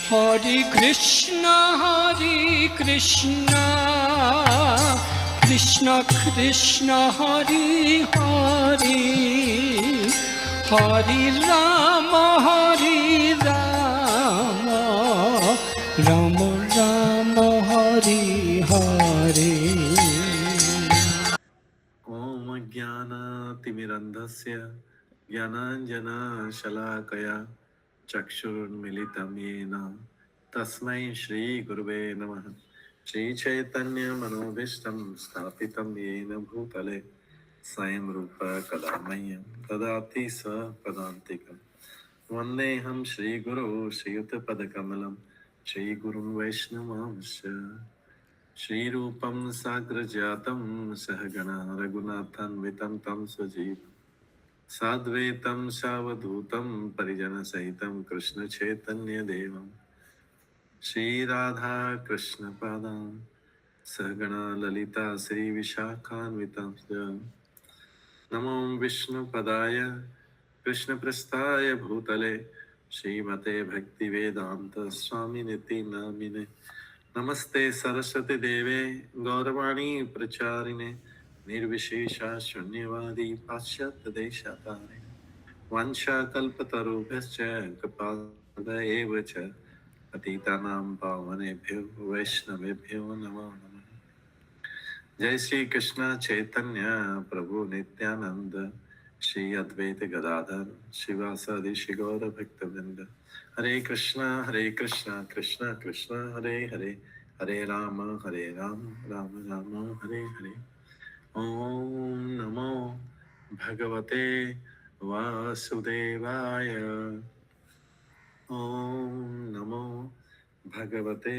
हरे कृष्णा कृष्ण कृष्ण हरे हरे, हरे राम राम राम हरे हरे। ओम ज्ञानातिमिरन्धस्य ज्ञानाञ्जनशलाकया चक्षुरुन्मिलितं येन तस्मै श्रीगुरुवे नमः। श्रीचैतन्यमनोभीष्टं स्थापितं येन भूतले स्वयं रूप कदा मह्यं ददाति स्वपदान्तिकं। वन्देऽहं श्रीगुरो श्रीयुतपदकमलं श्रीगुरुं वैष्णवांश्च। श्रीरूपं साग्रजातं सहगणा रघुनाथान्वितं तं सजीवं साद्वैतं सावधूतं परिजनसहितं कृष्णचैतन्यदेवं श्रीराधा कृष्णपादां सहगणा ललिता श्रीविशाखान्वितं च। नमो विष्णुपदाय कृष्णप्रस्थाय भूतले श्रीमते भक्तिवेदान्त स्वामिनिति नामिने। नमस्ते सरस्वती देवे गौरवाणी प्रचारिणे निर्विशेषा शून्यवादी पाश्चात्य देशतारिणे वंशाकल्पतरुभ्यश्च कृपादेव च पतितानां पावनेभ्यो वैष्णवेभ्यो नमो नमः। जय श्री कृष्ण चैतन्य प्रभु नित्यानंद श्री अद्वैत गदाधर शिवासादि श्री गौर भक्तवृंद। हरे कृष्णा कृष्ण कृष्ण हरे हरे, हरे राम राम राम हरे हरे। ओम नमो भगवते वासुदेवाय। ओम नमो भगवते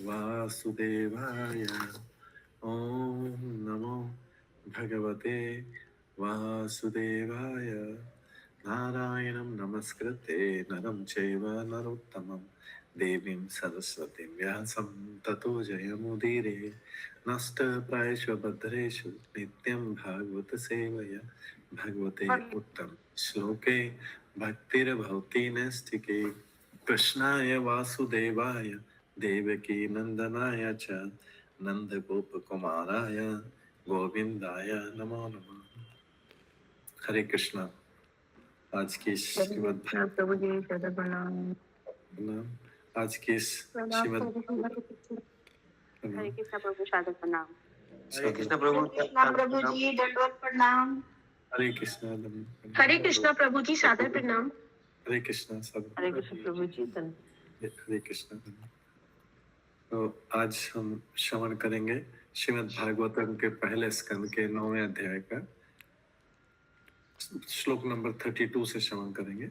वासुदेवाय। ओम नमो भगवते वासुदेवाय। नारायणं नमस्कृत्य नरं चैव नरोत्तमं देवीं सरस्वतीं व्यासं ततो जयमुदीरये। नष्टप्रायेषु भद्रेषु नित्यं भागवत सेवया भगवते उत्तम श्लोके भक्तिर्भवति नैष्ठिके। कृष्णाय वासुदेवाय देवकी नंदनाय च नंद गोप कुमाराय गोविंदाय नमो नमः। हरे कृष्णा। आज की श्रीमद् प्रभु जी सदा प्रणाम। आज की श्रीमद् हरे कृष्ण प्रभु सादर प्रणाम। हरे कृष्ण प्रभु जी दंडवत प्रणाम। हरे कृष्णा हरे कृष्ण प्रभु जी सादर प्रणाम। हरे कृष्णा सादर। हरे कृष्ण प्रभु जी हरे कृष्णा। तो आज हम श्रवण करेंगे श्रीमद् भागवतम के पहले स्कंद के 9वें अध्याय का श्लोक नंबर 32 से श्रवण करेंगे।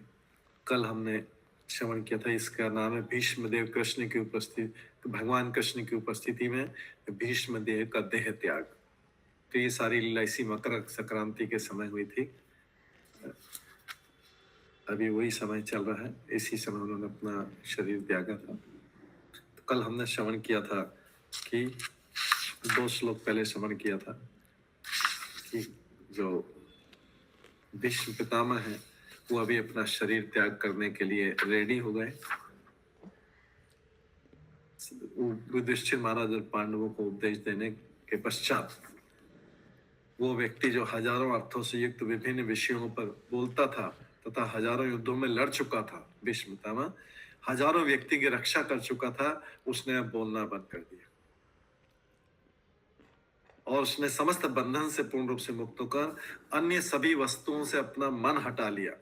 कल हमने श्रवण किया था, इसका नाम है भीष्मदेव कृष्ण की उपस्थिति, भगवान कृष्ण की उपस्थिति में भीष्मदेव का देह त्याग। तो ये सारी लीला इसी मकर संक्रांति के समय हुई थी। अभी वही समय चल रहा है, इसी समय उन्होंने अपना शरीर त्यागा था। तो कल हमने श्रवण किया था कि 2 श्लोक पहले श्रवण किया था कि जो भीष्म पितामह है वो अभी अपना शरीर त्याग करने के लिए रेडी हो गए। युधिष्ठिर महाराज और पांडवों को उपदेश देने के पश्चात वो व्यक्ति जो हजारों अर्थों से युक्त विभिन्न विषयों पर बोलता था तथा हजारों युद्धों में लड़ चुका था, भीष्म पितामह हजारों व्यक्ति की रक्षा कर चुका था, उसने अब बोलना बंद कर दिया और उसने समस्त बंधन से पूर्ण रूप से मुक्त होकर अन्य सभी वस्तुओं से अपना मन हटा लिया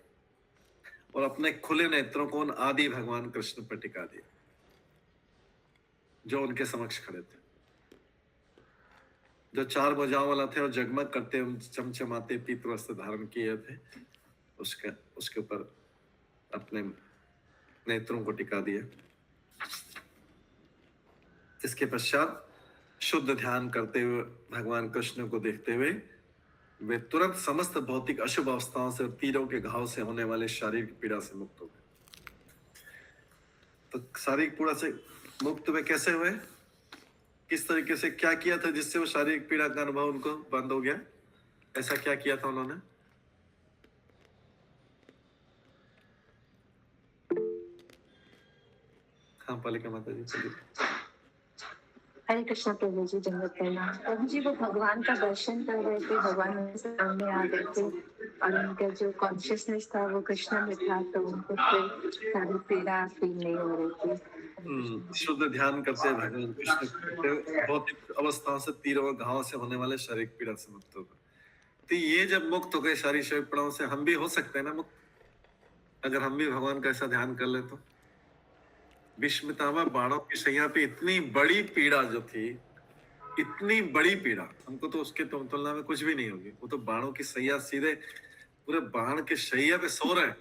और अपने खुले नेत्रों को उन आदि भगवान कृष्ण पर टिका दिया जो उनके समक्ष खड़े थे, जो 4 भुजाओं वाला थे और जगमग करते चमचमाते पीत वस्त्र धारण किए थे। उसके ऊपर अपने नेत्रों को टिका दिया। इसके पश्चात शुद्ध ध्यान करते हुए भगवान कृष्ण को देखते हुए वे तुरंत समस्त भौतिक अशुभ अवस्थाओं से, तीरों के घाव से होने वाले शारीरिक पीड़ा से मुक्त हो गए। तो शारीरिक पीड़ा से मुक्त वे कैसे हुए, किस तरीके से, क्या किया था जिससे वो शारीरिक पीड़ा का अनुभव उनको बंद हो गया? ऐसा क्या किया था उन्होंने? हाँ पालिका माता जी चलिए। हरे कृष्ण प्रभु जी, जन्नत प्रणाम। प्रभु जी वो भगवान का दर्शन कर रहे थे, भगवान उनके सामने आ गए थे और उनका जो कॉन्शियसनेस था वो कृष्ण में था, तो उनको फिर सारी पीड़ा फील नहीं हो रही थी। शुद्ध ध्यान करते हैं भगवान कृष्ण के भौतिक अवस्थाओं से, तीरों घावों से होने वाले शारीरिक पीड़ा से मुक्त होगा। तो ये जब मुक्त हो गए शारीरिक शारीरिक पीड़ाओं से, हम भी हो सकते हैं ना मुक्त, अगर हम भी भगवान का ऐसा ध्यान कर ले तो। भीष्म पितामह बाणों की शैया पे इतनी बड़ी पीड़ा जो थी, इतनी बड़ी पीड़ा, हमको तो उसके तुलना में कुछ भी नहीं होगी। वो तो बाणों की शैया, सीधे पूरे बाण के शैया पे सो रहे हैं।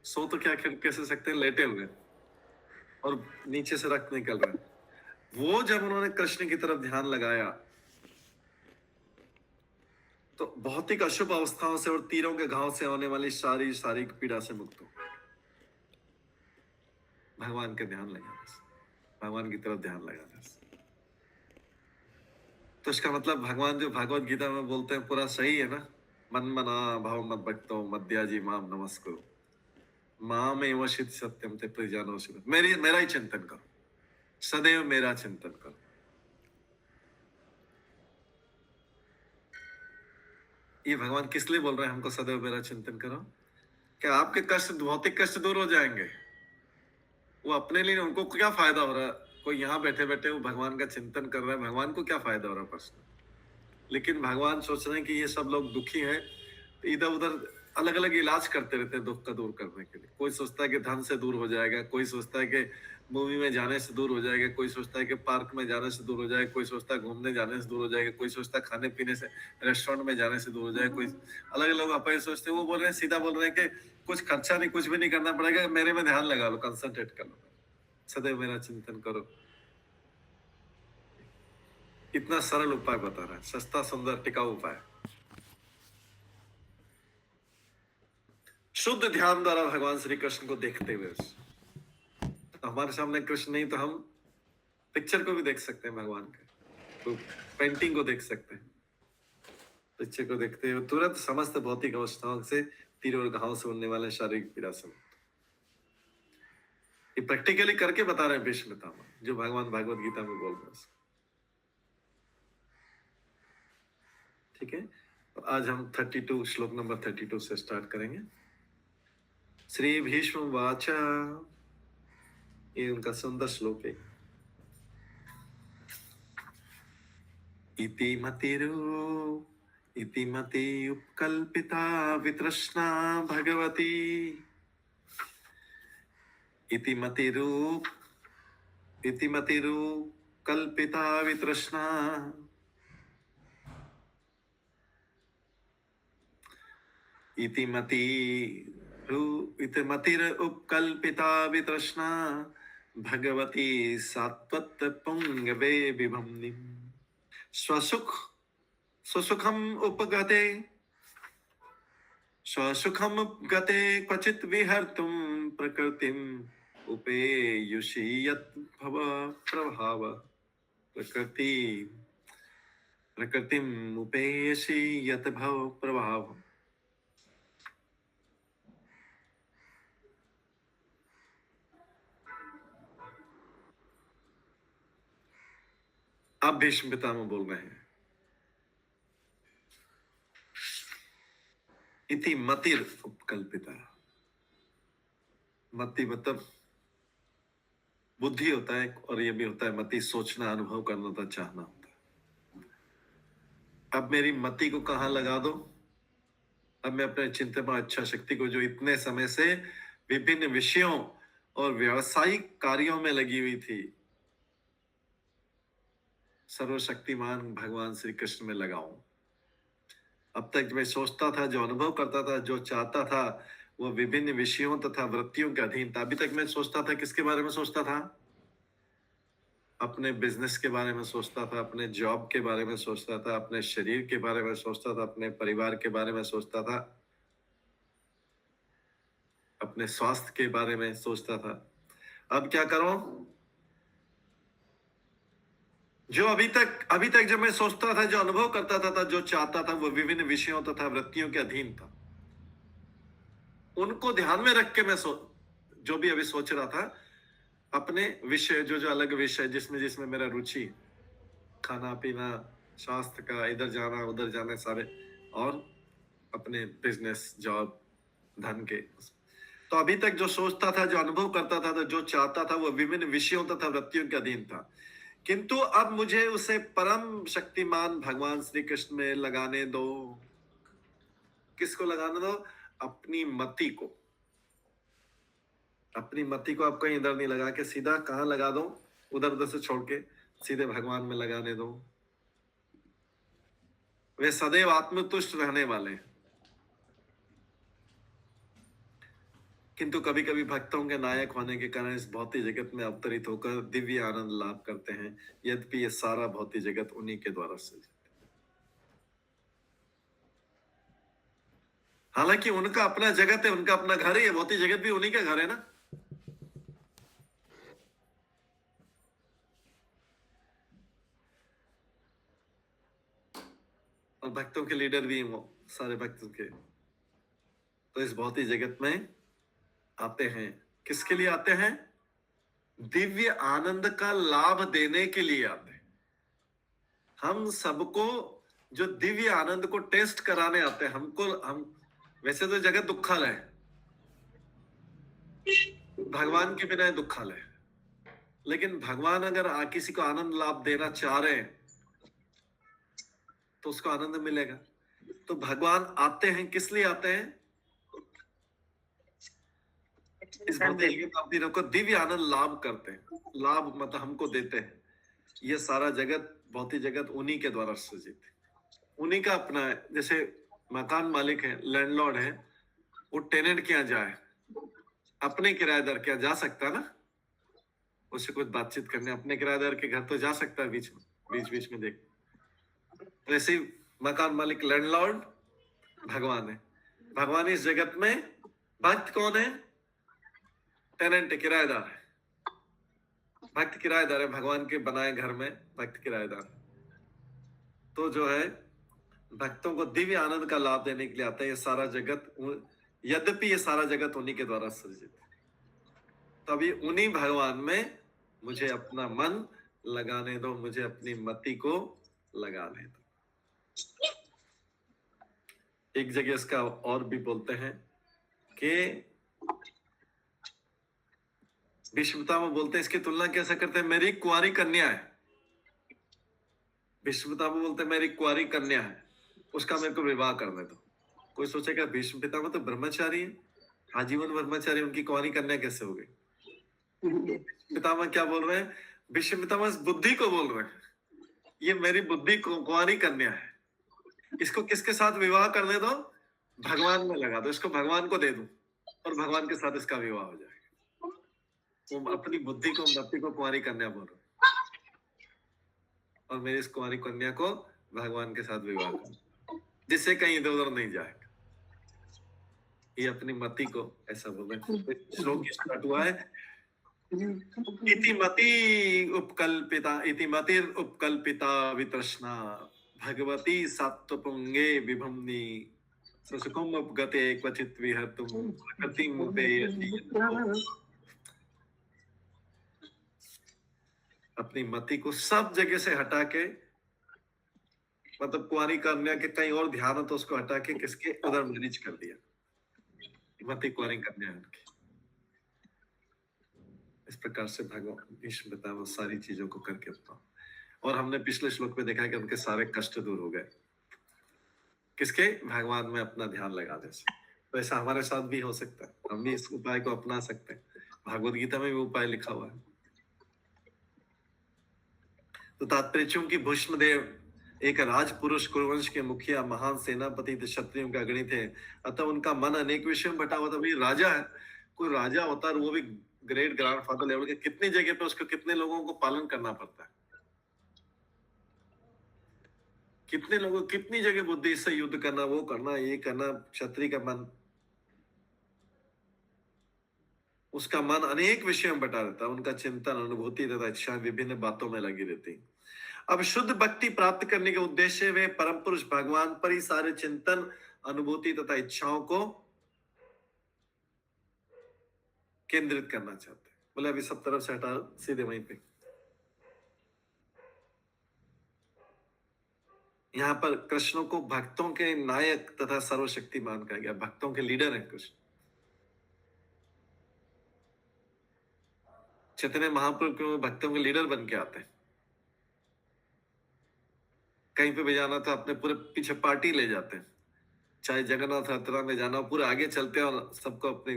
सो तो क्या कैसे सकते हैं, लेटे हुए और नीचे से रक्त निकल रहा है। वो जब उन्होंने कृष्ण की तरफ ध्यान लगाया तो भौतिक अशुभ अवस्थाओं से और तीरों के घाव से होने वाली सारी शारीरिक पीड़ा से मुक्त हो। भगवान के ध्यान लगाने से, भगवान की तरफ ध्यान लगाने से। तो इसका मतलब भगवान जो भगवत गीता में बोलते हैं पूरा सही है ना। मन मना भाव मत भक्तो मध्याजी माम नमस्कुरु माम एव शित सत्यम ते प्रजानो शिव। मेरा ही चिंतन करो, सदैव मेरा चिंतन करो। ये भगवान किस लिए बोल रहे हैं हमको सदैव मेरा चिंतन करो? क्या आपके कष्ट, भौतिक कष्ट दूर हो जाएंगे? वो अपने लिए, उनको क्या फायदा हो रहा है? कोई यहाँ बैठे बैठे वो भगवान का चिंतन कर रहा है, भगवान को क्या फायदा हो रहा है प्रश्न? लेकिन भगवान सोच रहे हैं कि ये सब लोग दुखी हैं, तो इधर उधर अलग अलग इलाज करते रहते हैं दुख का दूर करने के लिए। कोई सोचता है कि धन से दूर हो जाएगा, कोई सोचता है कि मूवी में जाने से दूर हो जाएगा, कोई सोचता है कि पार्क में जाने से दूर हो जाएगा, कोई सोचता है घूमने जाने से दूर हो जाएगा, कोई सोचता है खाने पीने से, रेस्टोरेंट में जाने से दूर हो जाएगा, कोई अलग अलग अपन सोचते हैं। वो बोल रहे हैं, सीधा बोल रहे हैं कि कुछ खर्चा नहीं, कुछ भी नहीं करना पड़ेगा, मेरे में ध्यान लगा लो, कंसंट्रेट कर लो, सदैव मेरा चिंतन करो। इतना सरल उपाय बता रहा है, सस्ता सुंदर टिकाऊ उपाय। शुद्ध ध्यान द्वारा भगवान श्री कृष्ण को देखते हुए, तो हमारे सामने कृष्ण नहीं तो हम पिक्चर को भी देख सकते हैं भगवान के, तो पेंटिंग को देख सकते हैं। पिक्चर को देखते हुए तुरंत समस्त भौतिक अवस्थाओं से, तीर और घाव से होने वाले शारीरिक पीड़ा से मुक्त। ये प्रैक्टिकली करके बता रहे हैं भीष्म पितामह, जो भगवान भागवत गीता में बोल रहे हैं। ठीक है, तो आज हम 32 श्लोक नंबर 32 से स्टार्ट करेंगे। श्री भीष्म वाचा, ये उनका सुंदर श्लोक है। इति मति उपकल्पिता वितृष्णा भगवती, इति मतिरू कल्पिता वितृष्णा, इति मतिर उपकल्पिता वितृष्णा भगवती सात्वत पुंगवे विभम्नि, स्वसुखम उपगते क्वचित विहर्तुम प्रकृतिम उपेयुषि यत् भव प्रभाव, प्रकृतिम उपेयुषि यत् भव प्रभाव। अब भीष्म पितामह बोल रहे हैं, इति मतिर उपकल्पिता। मति मतलब बुद्धि होता है, और ये भी होता है मति, सोचना, अनुभव करना होता, चाहना होता है। अब मेरी मति को कहाँ लगा दो? अब मैं अपने चिंतन इच्छा शक्ति को, जो इतने समय से विभिन्न विषयों और व्यावसायिक कार्यों में लगी हुई थी, सर्वशक्तिमान भगवान श्री कृष्ण में लगाऊं। अब तक मैं सोचता था, जो अनुभव करता था, जो चाहता था, वो विभिन्न विषयों तथा वृत्तियों के अधीन था। अभी तक मैं सोचता था, किसके बारे में सोचता था? अपने बिजनेस के बारे में सोचता था, अपने जॉब के बारे में सोचता था, अपने शरीर के बारे में सोचता था, अपने परिवार के बारे में सोचता था, अपने स्वास्थ्य के बारे में सोचता था। अब क्या करूं? जो अभी तक जब मैं सोचता था, जो अनुभव करता था, जो चाहता था, वो विभिन्न विषयों तथा वृत्तियों के अधीन था। उनको ध्यान में रख के मैं जो भी अभी सोच रहा था, अपने विषय जो जो अलग विषय जिसमें जिसमें मेरा रुचि, खाना पीना, स्वास्थ्य का, इधर जाना उधर जाना सारे, और अपने बिजनेस, जॉब, धन के। तो अभी तक जो सोचता था, जो अनुभव करता था, तो जो चाहता था, वो विभिन्न विषयों तथा वृत्तियों के अधीन था। किंतु अब मुझे उसे परम शक्तिमान भगवान श्री कृष्ण में लगाने दो। किसको लगाने दो? अपनी मति को। अपनी मति को आप कहीं इधर नहीं लगा के सीधा कहां लगा दो? उधर उधर से छोड़ के सीधे भगवान में लगाने दो। वे सदैव आत्मतुष्ट रहने वाले हैं। किंतु कभी कभी भक्तों के नायक होने के कारण इस भौतिक जगत में अवतरित होकर दिव्य आनंद लाभ करते हैं, यद्यपि ये सारा भौतिक जगत उन्हीं के द्वारा सृजित है। हालांकि उनका अपना जगत है, उनका अपना घर है, भौतिक जगत भी उन्हीं का घर है ना। और भक्तों के लीडर भी हैं वो, सारे भक्तों के। तो इस भौतिक जगत में आते हैं, किसके लिए आते हैं? दिव्य आनंद का लाभ देने के लिए आते हैं। हम सबको जो दिव्य आनंद को टेस्ट कराने आते हैं, हम वैसे तो जगत दुखालय है, भगवान के बिना दुखालय है। लेकिन भगवान अगर किसी को आनंद लाभ देना चाह रहे हैं तो उसको आनंद मिलेगा। तो भगवान आते हैं, किस लिए आते हैं? इस भौतिक को दिव्य आनंद लाभ करते हैं। लाभ मतलब हमको देते हैं। ये सारा जगत, भौतिक जगत उन्हीं के द्वारा सृजित है, उन्हीं का अपना है। जैसे मकान मालिक है, लैंडलॉर्ड है, वो टेनेंट के यहाँ जाए, अपने किराएदार के यहाँ जा सकता है ना, उससे कुछ बातचीत करने अपने किराएदार के घर तो जा सकता है बीच में देख। वैसे ही मकान मालिक लैंडलॉर्ड भगवान है। भगवान इस जगत में, भक्त कौन है? टेनेंट, किराएदार है। भक्त किराएदार है, भगवान के बनाए घर में भक्त किराएदार। तो जो है भक्तों को दिव्य आनंद का लाभ देने के लिए आता है। ये सारा जगत, यद्यपि ये सारा जगत उन्हीं के द्वारा सृजित है, तभी उन्हीं भगवान में मुझे अपना मन लगाने दो, मुझे अपनी मति को लगाने दो। एक जगह इसका और भी बोलते हैं कि भीष्म पितामह बोलते हैं, इसकी तुलना कैसे करते हैं? मेरी कुंवारी कन्या है। भीष्म पितामह बोलते हैं मेरी कुंवारी कन्या है, उसका मेरे को विवाह करने दो। कोई सोचेगा भीष्म पितामह तो ब्रह्मचारी है, आजीवन ब्रह्मचारी, उनकी कुंवारी कन्या कैसे हो गई? पितामह क्या बोल रहे हैं? भीष्म पितामह इस बुद्धि को बोल रहे हैं, ये मेरी बुद्धि कुंवारी कन्या है, इसको किसके साथ विवाह करने दो? भगवान में लगा दो, इसको भगवान को दे दूं और भगवान के साथ इसका विवाह हो जाएगा। वो अपनी बुद्धि को, मति को कुंवारी कन्या बोल रहे, और मेरी इस कुंवारी कन्या को भगवान के साथ विवाह करो, जिससे कहीं इधर उधर नहीं जाएगा। ये अपनी मति को ऐसा बोल रहे। श्लोक स्टार्ट हुआ है, इति मतिर उपकल्पिता वितृष्णा भगवती सत्वपुंगे विभम्नि सुसुकुम उपगते क्वचित विहर्तुम प्रकृतिम उपैयति। अपनी मति को सब जगह से हटा के, मतलब कुंवारी कन्या के कहीं और ध्यान हो तो उसको हटा के किसके उधर मैनेज कर दिया। मति कुंवारी कन्या है उनकी। इस प्रकार से भगवान भीष्म पितामह सारी चीजों को करके अपना, और हमने पिछले श्लोक में देखा कि उनके सारे कष्ट दूर हो गए, किसके? भगवान में अपना ध्यान लगाने से। तो ऐसा हमारे साथ भी हो सकता है, हम भी इस उपाय को अपना सकते हैं। भागवत गीता में भी उपाय लिखा हुआ है। तो तात्पर्य, चूंकि भीष्मदेव एक राजपुरुष, कुरुवंश के मुखिया, महान सेनापति, क्षत्रियों के अग्रणी थे, अतः उनका मन अनेक विषयों में भटा हुआ था। भाई राजा है, कोई राजा होता है, वो भी ग्रेट ग्रैंडफादर लेवल के, कितनी जगह पे उसको कितने लोगों को पालन करना पड़ता है, कितने लोगों, कितनी जगह बुद्धि से युद्ध करना, वो करना, ये करना। क्षत्रिय का मन, उसका मन अनेक विषयों में बटा रहता है, उनका चिंतन, अनुभूति तथा इच्छा विभिन्न बातों में लगी रहती। अब शुद्ध भक्ति प्राप्त करने के उद्देश्य वे परम पुरुष भगवान पर ही सारे चिंतन, अनुभूति तथा इच्छाओं को केंद्रित करना चाहते हैं। बोले अभी सब तरफ से हटा दो, सीधे वहीं पे। यहाँ पर कृष्ण को भक्तों के नायक तथा सर्वशक्तिमान कहा गया, भक्तों के लीडर हैं कृष्ण। चैतन्य महाप्रभु क्यों भक्तों के लीडर बन के आते हैं? कहीं पे भी जाना तो अपने पूरे पीछे पार्टी ले जाते हैं, चाहे जगन्नाथ यात्रा में जाना हो, पूरे आगे चलते हैं और सबको अपने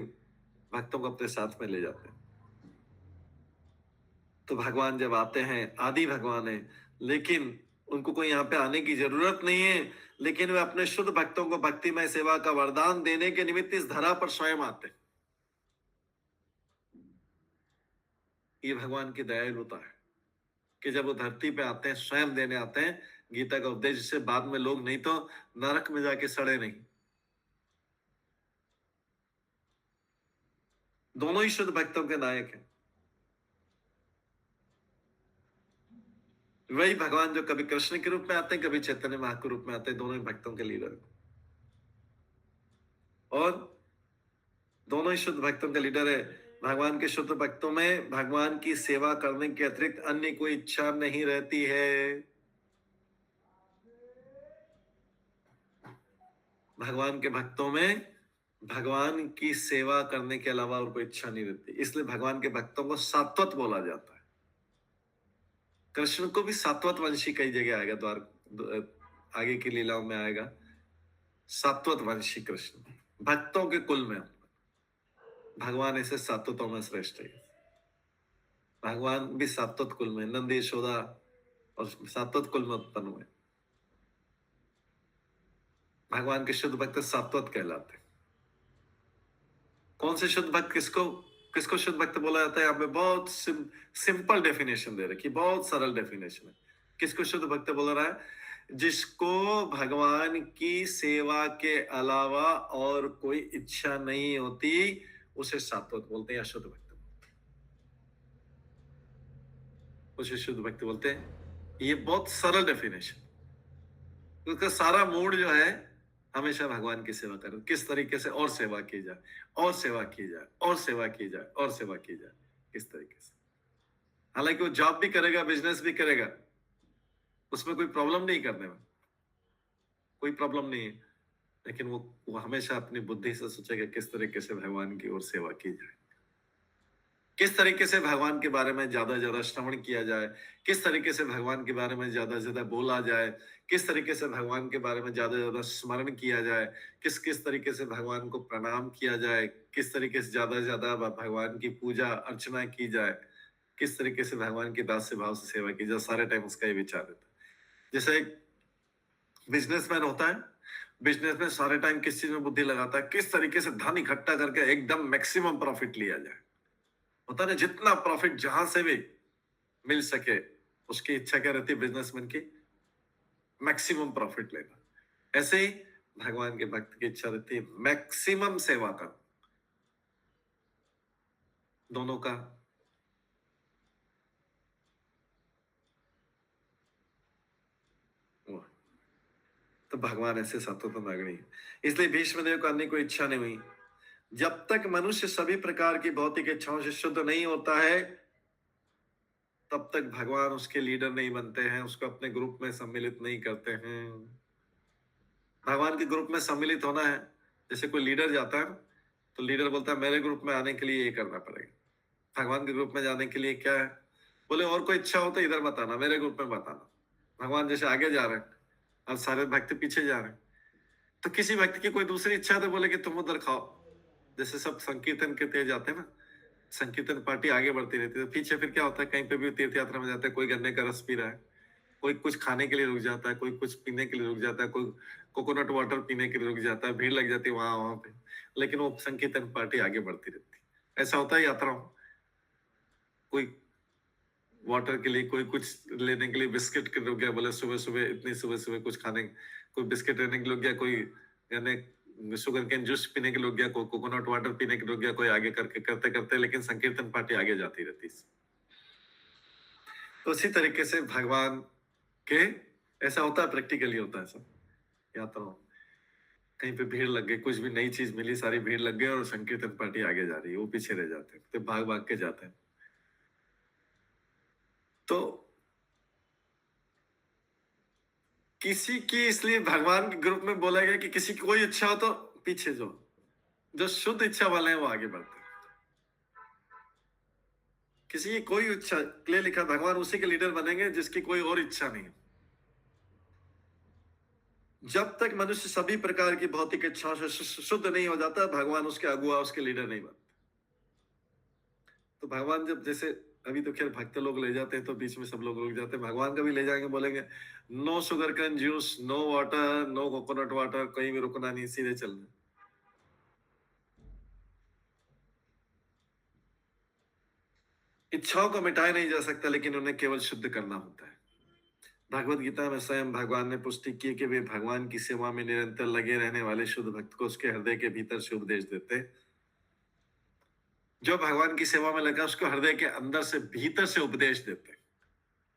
भक्तों को अपने साथ में ले जाते हैं। तो भगवान जब आते हैं, आदि भगवान है, लेकिन उनको कोई यहाँ पे आने की जरूरत नहीं है, लेकिन वे अपने शुद्ध भक्तों को भक्तिमय सेवा का वरदान देने के निमित्त इस धरा पर स्वयं आते हैं। ये भगवान की दयालुता है कि जब वो धरती पे आते हैं, स्वयं देने आते हैं गीता का उपदेश, जिससे बाद में लोग नहीं तो नरक में जाके सड़े नहीं। दोनों ही शुद्ध भक्तों के नायक हैं। वही भगवान जो कभी कृष्ण के रूप में आते हैं, कभी चैतन्य महाप्रभु के रूप में आते हैं, दोनों ही भक्तों के लीडर हैं। और दोनों ही शुद्ध भक्तों के लीडर है। भगवान के शुद्ध भक्तों में भगवान की सेवा करने के अतिरिक्त अन्य कोई इच्छा नहीं रहती है। भगवान के भक्तों में भगवान की सेवा करने के अलावा और कोई इच्छा नहीं रहती, इसलिए भगवान के भक्तों को सात्वत बोला जाता है। कृष्ण को भी सात्वत वंशी कई जगह आएगा, आगे की लीलाओं में आएगा सात्वत वंशी कृष्ण, भक्तों के कुल में। भगवान ऐसे सात्वतों में श्रेष्ठ है। भगवान भी सात्वत कुल में, नंद यशोदा और सात्वत कुल में उत्पन्न हुए। भगवान के शुद्ध भक्त सात्वत कहलाते हैं। कौन से शुद्ध भक्त, किसको शुद्ध भक्त बोला जाता है? यहाँ पे बहुत सिंपल डेफिनेशन दे रखी, बहुत सरल डेफिनेशन है। किसको शुद्ध भक्त बोला रहा है? जिसको भगवान की सेवा के अलावा और कोई इच्छा नहीं होती, उसे सात्वत बोलते हैं या शुद्ध भक्त बोलते हैं, उसे शुद्ध भक्त बोलते हैं। ये बहुत सरल डेफिनेशन। उसका सारा मूड जो है हमेशा भगवान की सेवा करें, किस तरीके से और सेवा की जाए, और सेवा की जाए, और सेवा की जाए, और सेवा की जाए, किस तरीके से। हालांकि वो जॉब भी करेगा, बिजनेस भी करेगा, उसमें कोई प्रॉब्लम नहीं, करने में कोई प्रॉब्लम नहीं है, लेकिन वो हमेशा अपनी बुद्धि से सोचेगा किस तरीके से भगवान की ओर सेवा की जाए, किस तरीके से भगवान के बारे में ज्यादा ज्यादा श्रवण किया जाए, किस तरीके से भगवान के बारे में ज्यादा ज्यादा बोला जाए, किस तरीके से भगवान के बारे में ज्यादा ज्यादा स्मरण किया जाए, किस किस तरीके से भगवान को प्रणाम किया जाए, किस तरीके से ज्यादा ज्यादा भगवान की पूजा अर्चना की जाए, किस तरीके से भगवान की दास्य भाव से सेवा की जाए। सारे टाइम उसका ये विचार रहता है। जैसे एक बिजनेसमैन होता है, बिजनेस में सारे टाइम किस चीज में बुद्धि लगाता है? किस तरीके से धन इकट्ठा करके एकदम मैक्सिमम प्रॉफिट लिया जाए। होता है ना, जितना प्रॉफिट जहां से भी मिल सके, उसकी इच्छा क्या रहती है बिजनेसमैन की? मैक्सिमम प्रॉफिट लेना। ऐसे ही भगवान के भक्त की इच्छा रहती है मैक्सिमम सेवा का, दोनों का। तो भगवान ऐसे सात्वतम अग्नि है। इसलिए भीष्मदेव को अन्य कोई इच्छा नहीं हुई। जब तक मनुष्य सभी प्रकार की भौतिक इच्छाओं से शुद्ध नहीं होता है, तब तक भगवान उसके लीडर नहीं बनते हैं, उसको अपने ग्रुप में सम्मिलित नहीं करते हैं। भगवान के ग्रुप में सम्मिलित होना है, जैसे कोई लीडर जाता है तो लीडर बोलता है मेरे ग्रुप में आने के लिए ये करना पड़ेगा। भगवान के ग्रुप में जाने के लिए क्या है? बोले और कोई इच्छा हो तो इधर बताना, मेरे ग्रुप में बताना। भगवान जैसे आगे जा रहे हैं और सारे भक्त पीछे जा रहे हैं, तो किसी भक्त की कोई दूसरी इच्छा है तो बोले कि तुम उधर खाओ। जैसे सब संकीर्तन के तेज जाते हैं ना, संकीर्तन पार्टी आगे बढ़ती रहती है, तो पीछे फिर क्या होता है, कहीं पे भी तीर्थ यात्रा में जाते हैं, कोई गन्ने का रस पी रहा है, कोई कुछ खाने के लिए रुक जाता है, कोई कुछ पीने के लिए रुक जाता है, कोई कोकोनट वाटर पीने के लिए रुक जाता है, भीड़ लग जाती है वहां पे, लेकिन वो संकीर्तन पार्टी आगे बढ़ती रहती है। ऐसा होता है यात्राओं, कोई वाटर के लिए, कोई कुछ लेने के लिए बिस्किट के रुक गया, बोले सुबह सुबह इतनी सुबह सुबह कुछ खाने, कोई बिस्किट लेने के रुक गया, कोई यानी शुगर कैन जूस पीने के रुक गया, कोई कोकोनट वाटर पीने के रुक गया, कोई आगे करके करते करते, लेकिन संकीर्तन पार्टी आगे जाती रहती है। तो उसी तरीके से भगवान के ऐसा होता है, प्रैक्टिकली होता है सब यात्राओं। कहीं पे भीड़ लग गई, कुछ भी नई चीज मिली, सारी भीड़ लग गई और संकीर्तन पार्टी आगे जा रही है, वो पीछे रह जाते हैं, तो भाग भाग के जाते हैं। तो किसी की, इसलिए भगवान के ग्रुप में बोला गया कि किसी की कोई इच्छा हो तो पीछे जो शुद्ध इच्छा वाले हैं वो आगे बढ़ते हैं। किसी की कोई इच्छा के लिए लिखा, भगवान उसी के लीडर बनेंगे जिसकी कोई और इच्छा नहीं। जब तक मनुष्य सभी प्रकार की भौतिक इच्छाओं से शुद्ध नहीं हो जाता, भगवान उसके अगुआ, उसके लीडर नहीं बनते। तो भगवान जब, जैसे अभी तो खैर भक्त लोग ले जाते हैं तो बीच में सब लोग रुक जाते हैं, भगवान का भी ले जाएंगे, बोलेंगे no sugarcane juice, no water, no coconut water, कहीं भी रुकना नहीं, सीधे चलना। इच्छाओं को मिटाया नहीं जा सकता, लेकिन उन्हें केवल शुद्ध करना होता है। भगवत गीता में स्वयं भगवान ने पुष्टि की कि वे भगवान की सेवा में निरंतर लगे रहने वाले शुद्ध भक्त को उसके हृदय के भीतर से उपदेश देते हैं। जो भगवान की सेवा में लगा उसको हृदय के अंदर से, भीतर से उपदेश देते हैं।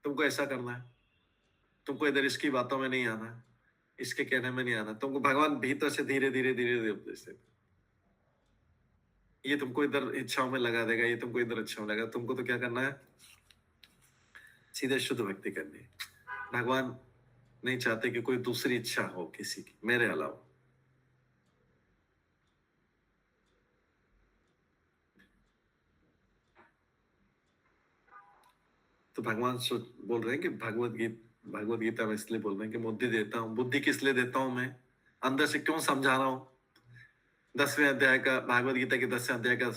तुमको ऐसा करना है, तुमको इधर इसकी बातों में नहीं आना, इसके कहने में नहीं आना। तुमको भगवान भीतर से धीरे धीरे धीरे धीरे उपदेश देते। ये तुमको इधर इच्छाओं में लगा देगा, ये तुमको इधर इच्छाओं में लगा। तुमको तो क्या करना है, सीधे शुद्ध भक्ति करनी है। भगवान नहीं चाहते कि कोई दूसरी इच्छा हो किसी की मेरे अलावा। तो भगवान बोल रहे हैं कि भगवत गीता में इसलिए बोल रहे हैं कि बुद्धि देता हूं। बुद्धि किस लिए देता हूं मैं, अंदर से क्यों समझा रहा हूं। 10वें अध्याय का, भागवत गीता के 10वें अध्याय का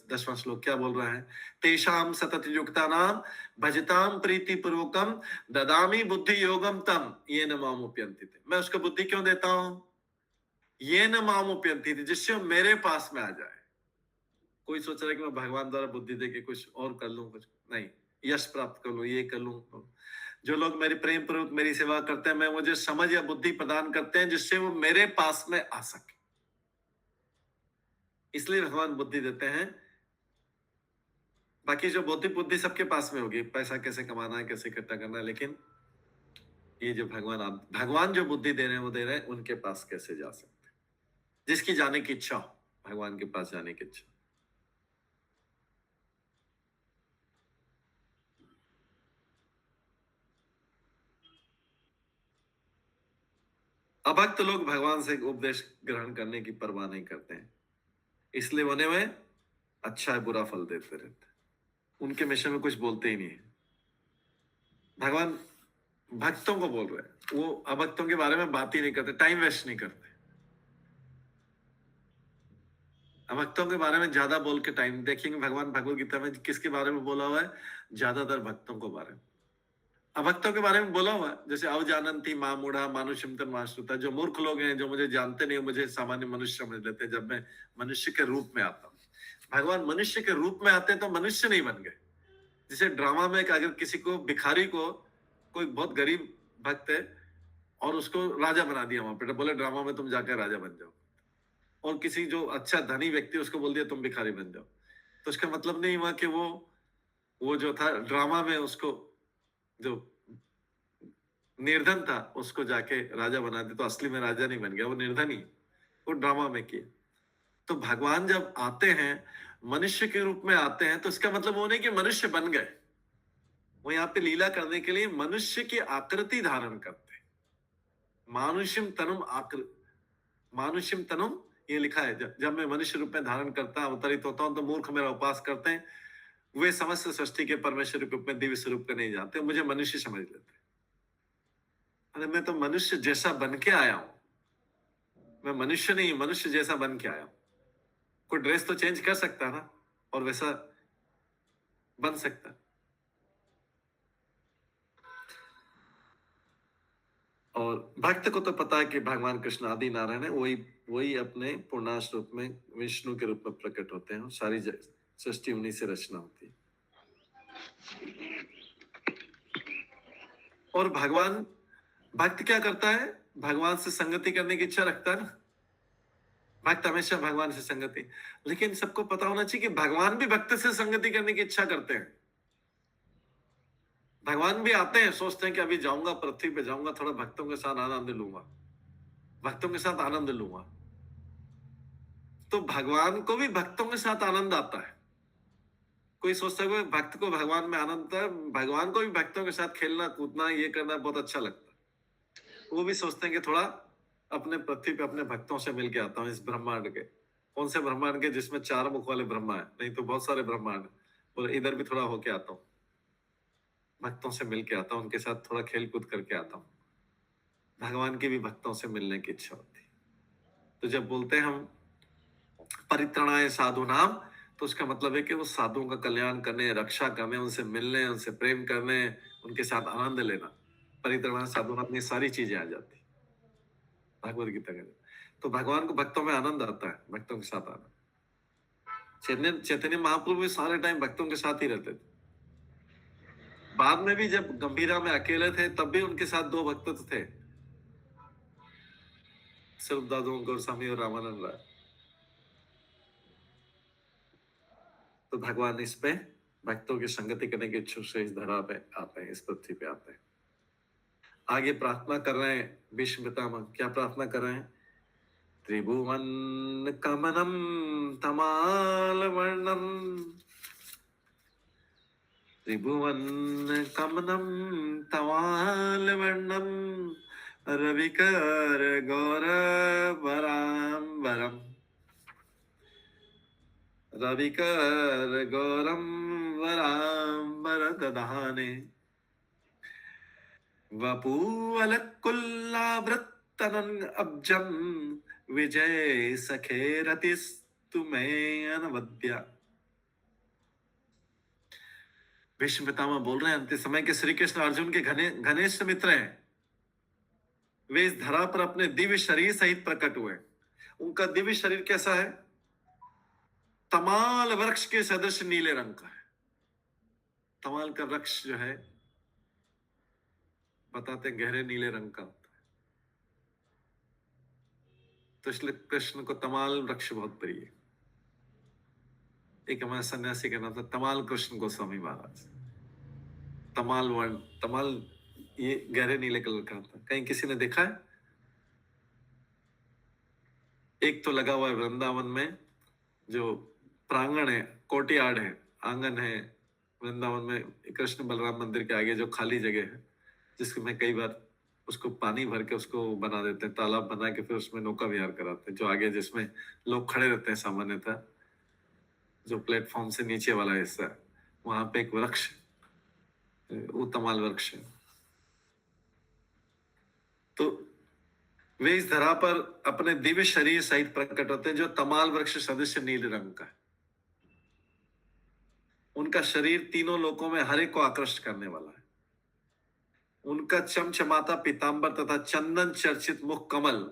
10वां श्लोक क्या बोल रहा है, तेषाम सतत युक्ता नाम भजताम प्रीति पूर्वकम ददामी बुद्धि योगम तम ये न मामुप्यंति। मैं उसको बुद्धि क्यों देता हूं, ये न मामुप्यंति, जिससे वो मेरे पास में आ जाए। कोई सोच रहा है कि मैं भगवान द्वारा बुद्धि देके कुछ और कर लूं, कुछ नहीं, यश प्राप्त कर लूं, ये कर लूं। जो लोग मेरी प्रेम पूर्वक मेरी सेवा करते हैं, मैं मुझे समझ या बुद्धि प्रदान करते हैं जिससे वो मेरे पास में आ सके। इसलिए भगवान बुद्धि देते हैं। बाकी जो भौतिक बुद्धि सबके पास में होगी, पैसा कैसे कमाना है, कैसे इकट्ठा करना है, लेकिन ये जो भगवान जो बुद्धि दे रहे हैं, वो दे रहे हैं उनके पास कैसे जा सकते हैं, जिसकी जाने की इच्छा हो, भगवान के पास जाने की इच्छा। अभक्त लोग भगवान से उपदेश ग्रहण करने की परवाह नहीं करते हैं, इसलिए उन्हें में अच्छा है बुरा फल देते रहते, उनके मिशन में कुछ बोलते ही नहीं है। भगवान भक्तों को बोल रहे हैं, वो अभक्तों के बारे में बात ही नहीं करते, टाइम वेस्ट नहीं करते। अभक्तों के बारे में ज्यादा बोल के टाइम, देखेंगे भगवान भगवत गीता में किसके बारे में बोला हुआ है, ज्यादातर भक्तों को बारे में। अभक्तों के बारे में बोला हुआ है, जैसे अवजानंती मां मूढ़ा मानुष्यम तन माश्रुता, जो मूर्ख लोग हैं, जो मुझे जानते नहीं, मुझे सामान्य मनुष्य समझ लेते हैं जब मैं मनुष्य के रूप में आता हूँ। भगवान मनुष्य के रूप में आते हैं तो मनुष्य नहीं बन गए। जैसे ड्रामा में अगर किसी को, भिखारी को, कोई बहुत गरीब भक्त है और उसको राजा बना दिया वहां पे, बोले ड्रामा में तुम जाकर राजा बन जाओ, और किसी जो अच्छा धनी व्यक्ति उसको बोल दिया तुम भिखारी बन जाओ, तो उसका मतलब नहीं हुआ कि वो जो था ड्रामा में, उसको जो निर्धन था उसको जाके राजा बना दे, तो असली में राजा नहीं बन गया, वो निर्धन ही, वो ड्रामा में किया। तो भगवान जब आते हैं, मनुष्य के रूप में आते हैं, तो इसका मतलब वो नहीं कि मनुष्य बन गए, वो यहाँ पे लीला करने के लिए मनुष्य की आकृति धारण करते हैं। मानुष्यम तनुम ये लिखा है, जब मैं मनुष्य रूप में धारण करता अवतरित होता हूं तो मूर्ख मेरा उपास करते हैं, वे समस्त सृष्टि के परमेश्वर रूप में दिव्य स्वरूप का नहीं जानते, मुझे मनुष्य समझ लेते हैं। अरे मैं तो मनुष्य जैसा बन के आया हूं, मैं मनुष्य नहीं, मनुष्य जैसा बन के आया हूं। कोई ड्रेस तो चेंज कर सकता ना, और वैसा बन सकता। और भक्त को तो पता है कि भगवान कृष्ण आदि नारायण है, वही अपने पूर्णांश रूप में विष्णु के रूप में प्रकट होते हैं, सारी सृष्टि उन्हीं से रचना होती है। और भगवान, भक्त क्या करता है, भगवान से संगति करने की इच्छा रखता है ना, भक्त हमेशा भगवान से संगति। लेकिन सबको पता होना चाहिए कि भगवान भी भक्त से संगति करने की इच्छा करते हैं। भगवान भी आते हैं, सोचते हैं कि अभी जाऊंगा, पृथ्वी पे जाऊंगा, थोड़ा भक्तों के साथ आनंद लूंगा, भक्तों के साथ आनंद लूंगा। तो भगवान को भी भक्तों के साथ आनंद आता है। कोई सोचता है कि भक्त को भगवान में आनंद आता है, भगवान को भी भक्तों के साथ खेलना कूदना ये करना बहुत अच्छा लगता है। वो भी सोचते हैं कि थोड़ा अपने पृथ्वी पे अपने भक्तों से मिलके आता हूँ, इस ब्रह्मांड के। कौन से ब्रह्मांड के? जिसमें 4 मुख वाले ब्रह्मा है, नहीं तो बहुत सारे ब्रह्मांड है। और इधर भी थोड़ा होके आता हूँ, भक्तों से मिलके आता हूँ, उनके साथ थोड़ा खेल कूद करके आता हूँ। भगवान की भी भक्तों से मिलने की इच्छा होती है। तो जब बोलते हैं हम परित्रणाय साधु नाम, तो उसका मतलब है कि वो साधुओं का कल्याण करने, रक्षा करने, उनसे मिलने, उनसे प्रेम करने, उनके साथ आनंद लेना। परित्रणाय साधु नाम, ये सारी चीजें आ जाती भगवद गीता के। तो भगवान को भक्तों में आनंद आता है, भक्तों के साथ आना। चैतन्य महाप्रभु भी सारे टाइम भक्तों के साथ ही रहते थे। बाद में भी जब गंभीरा में अकेले थे तब भी उनके साथ 2 भक्त तो थे, सिर्फ दादू गोस्वामी और रामानंद राय। तो भगवान इस पे भक्तों की संगति करने के इच्छुक से इस धरा पे आते हैं, इस पृथ्वी पे आते हैं। आगे प्रार्थना कर रहे हैं भीष्म पितामह, क्या प्रार्थना कर रहे हैं? त्रिभुवन कमनम तमाल वर्णम, त्रिभुवन कमनम तमाल वर्णम, रविकर गौरवराम्बरम, रविकर गौरम वराम्बर दधाने, वपूवलकुल्लावृत्तनन अब्जम, विजय सखे रतिस्तुमे अनवद्या। भीष्म पितामह बोल रहे हैं अंतिम समय के श्री कृष्ण अर्जुन के घनिष्ठ मित्र हैं। वे इस धरा पर अपने दिव्य शरीर सहित प्रकट हुए। उनका दिव्य शरीर कैसा है? तमाल वृक्ष के सदृश नीले रंग का है। तमाल का वृक्ष जो है बताते गहरे नीले रंग का होता है। तो इसलिए कृष्ण को तमाल वृक्ष बहुत प्रिय है। एक हमारे सन्यासी का नाम था तमाल कृष्ण गोस्वामी महाराज। तमाल वर्ण, तमाल ये गहरे नीले कलर का होता है। कहीं किसी ने देखा है? एक तो लगा हुआ है वृंदावन में, जो प्रांगण है, कोर्टयार्ड है, आंगन है वृंदावन में, कृष्ण बलराम मंदिर के आगे जो खाली जगह है, जिसमें कई बार उसको पानी भर के उसको बना देते हैं, तालाब बना के फिर उसमें नौका विहार कराते हैं। जो आगे जिसमें लोग खड़े रहते हैं सामान्यतः, जो प्लेटफॉर्म से नीचे वाला हिस्सा है, वहां पे एक वृक्ष, वो तमाल वृक्ष है। तो वे इस धरा पर अपने दिव्य शरीर सहित प्रकट होते हैं, जो तमाल वृक्ष सदृश नीले रंग का है। उनका शरीर तीनों लोकों में हर एक को आकृष्ट करने वाला है। उनका चमचमाता पीतांबर तथा चंदन चर्चित मुख कमल,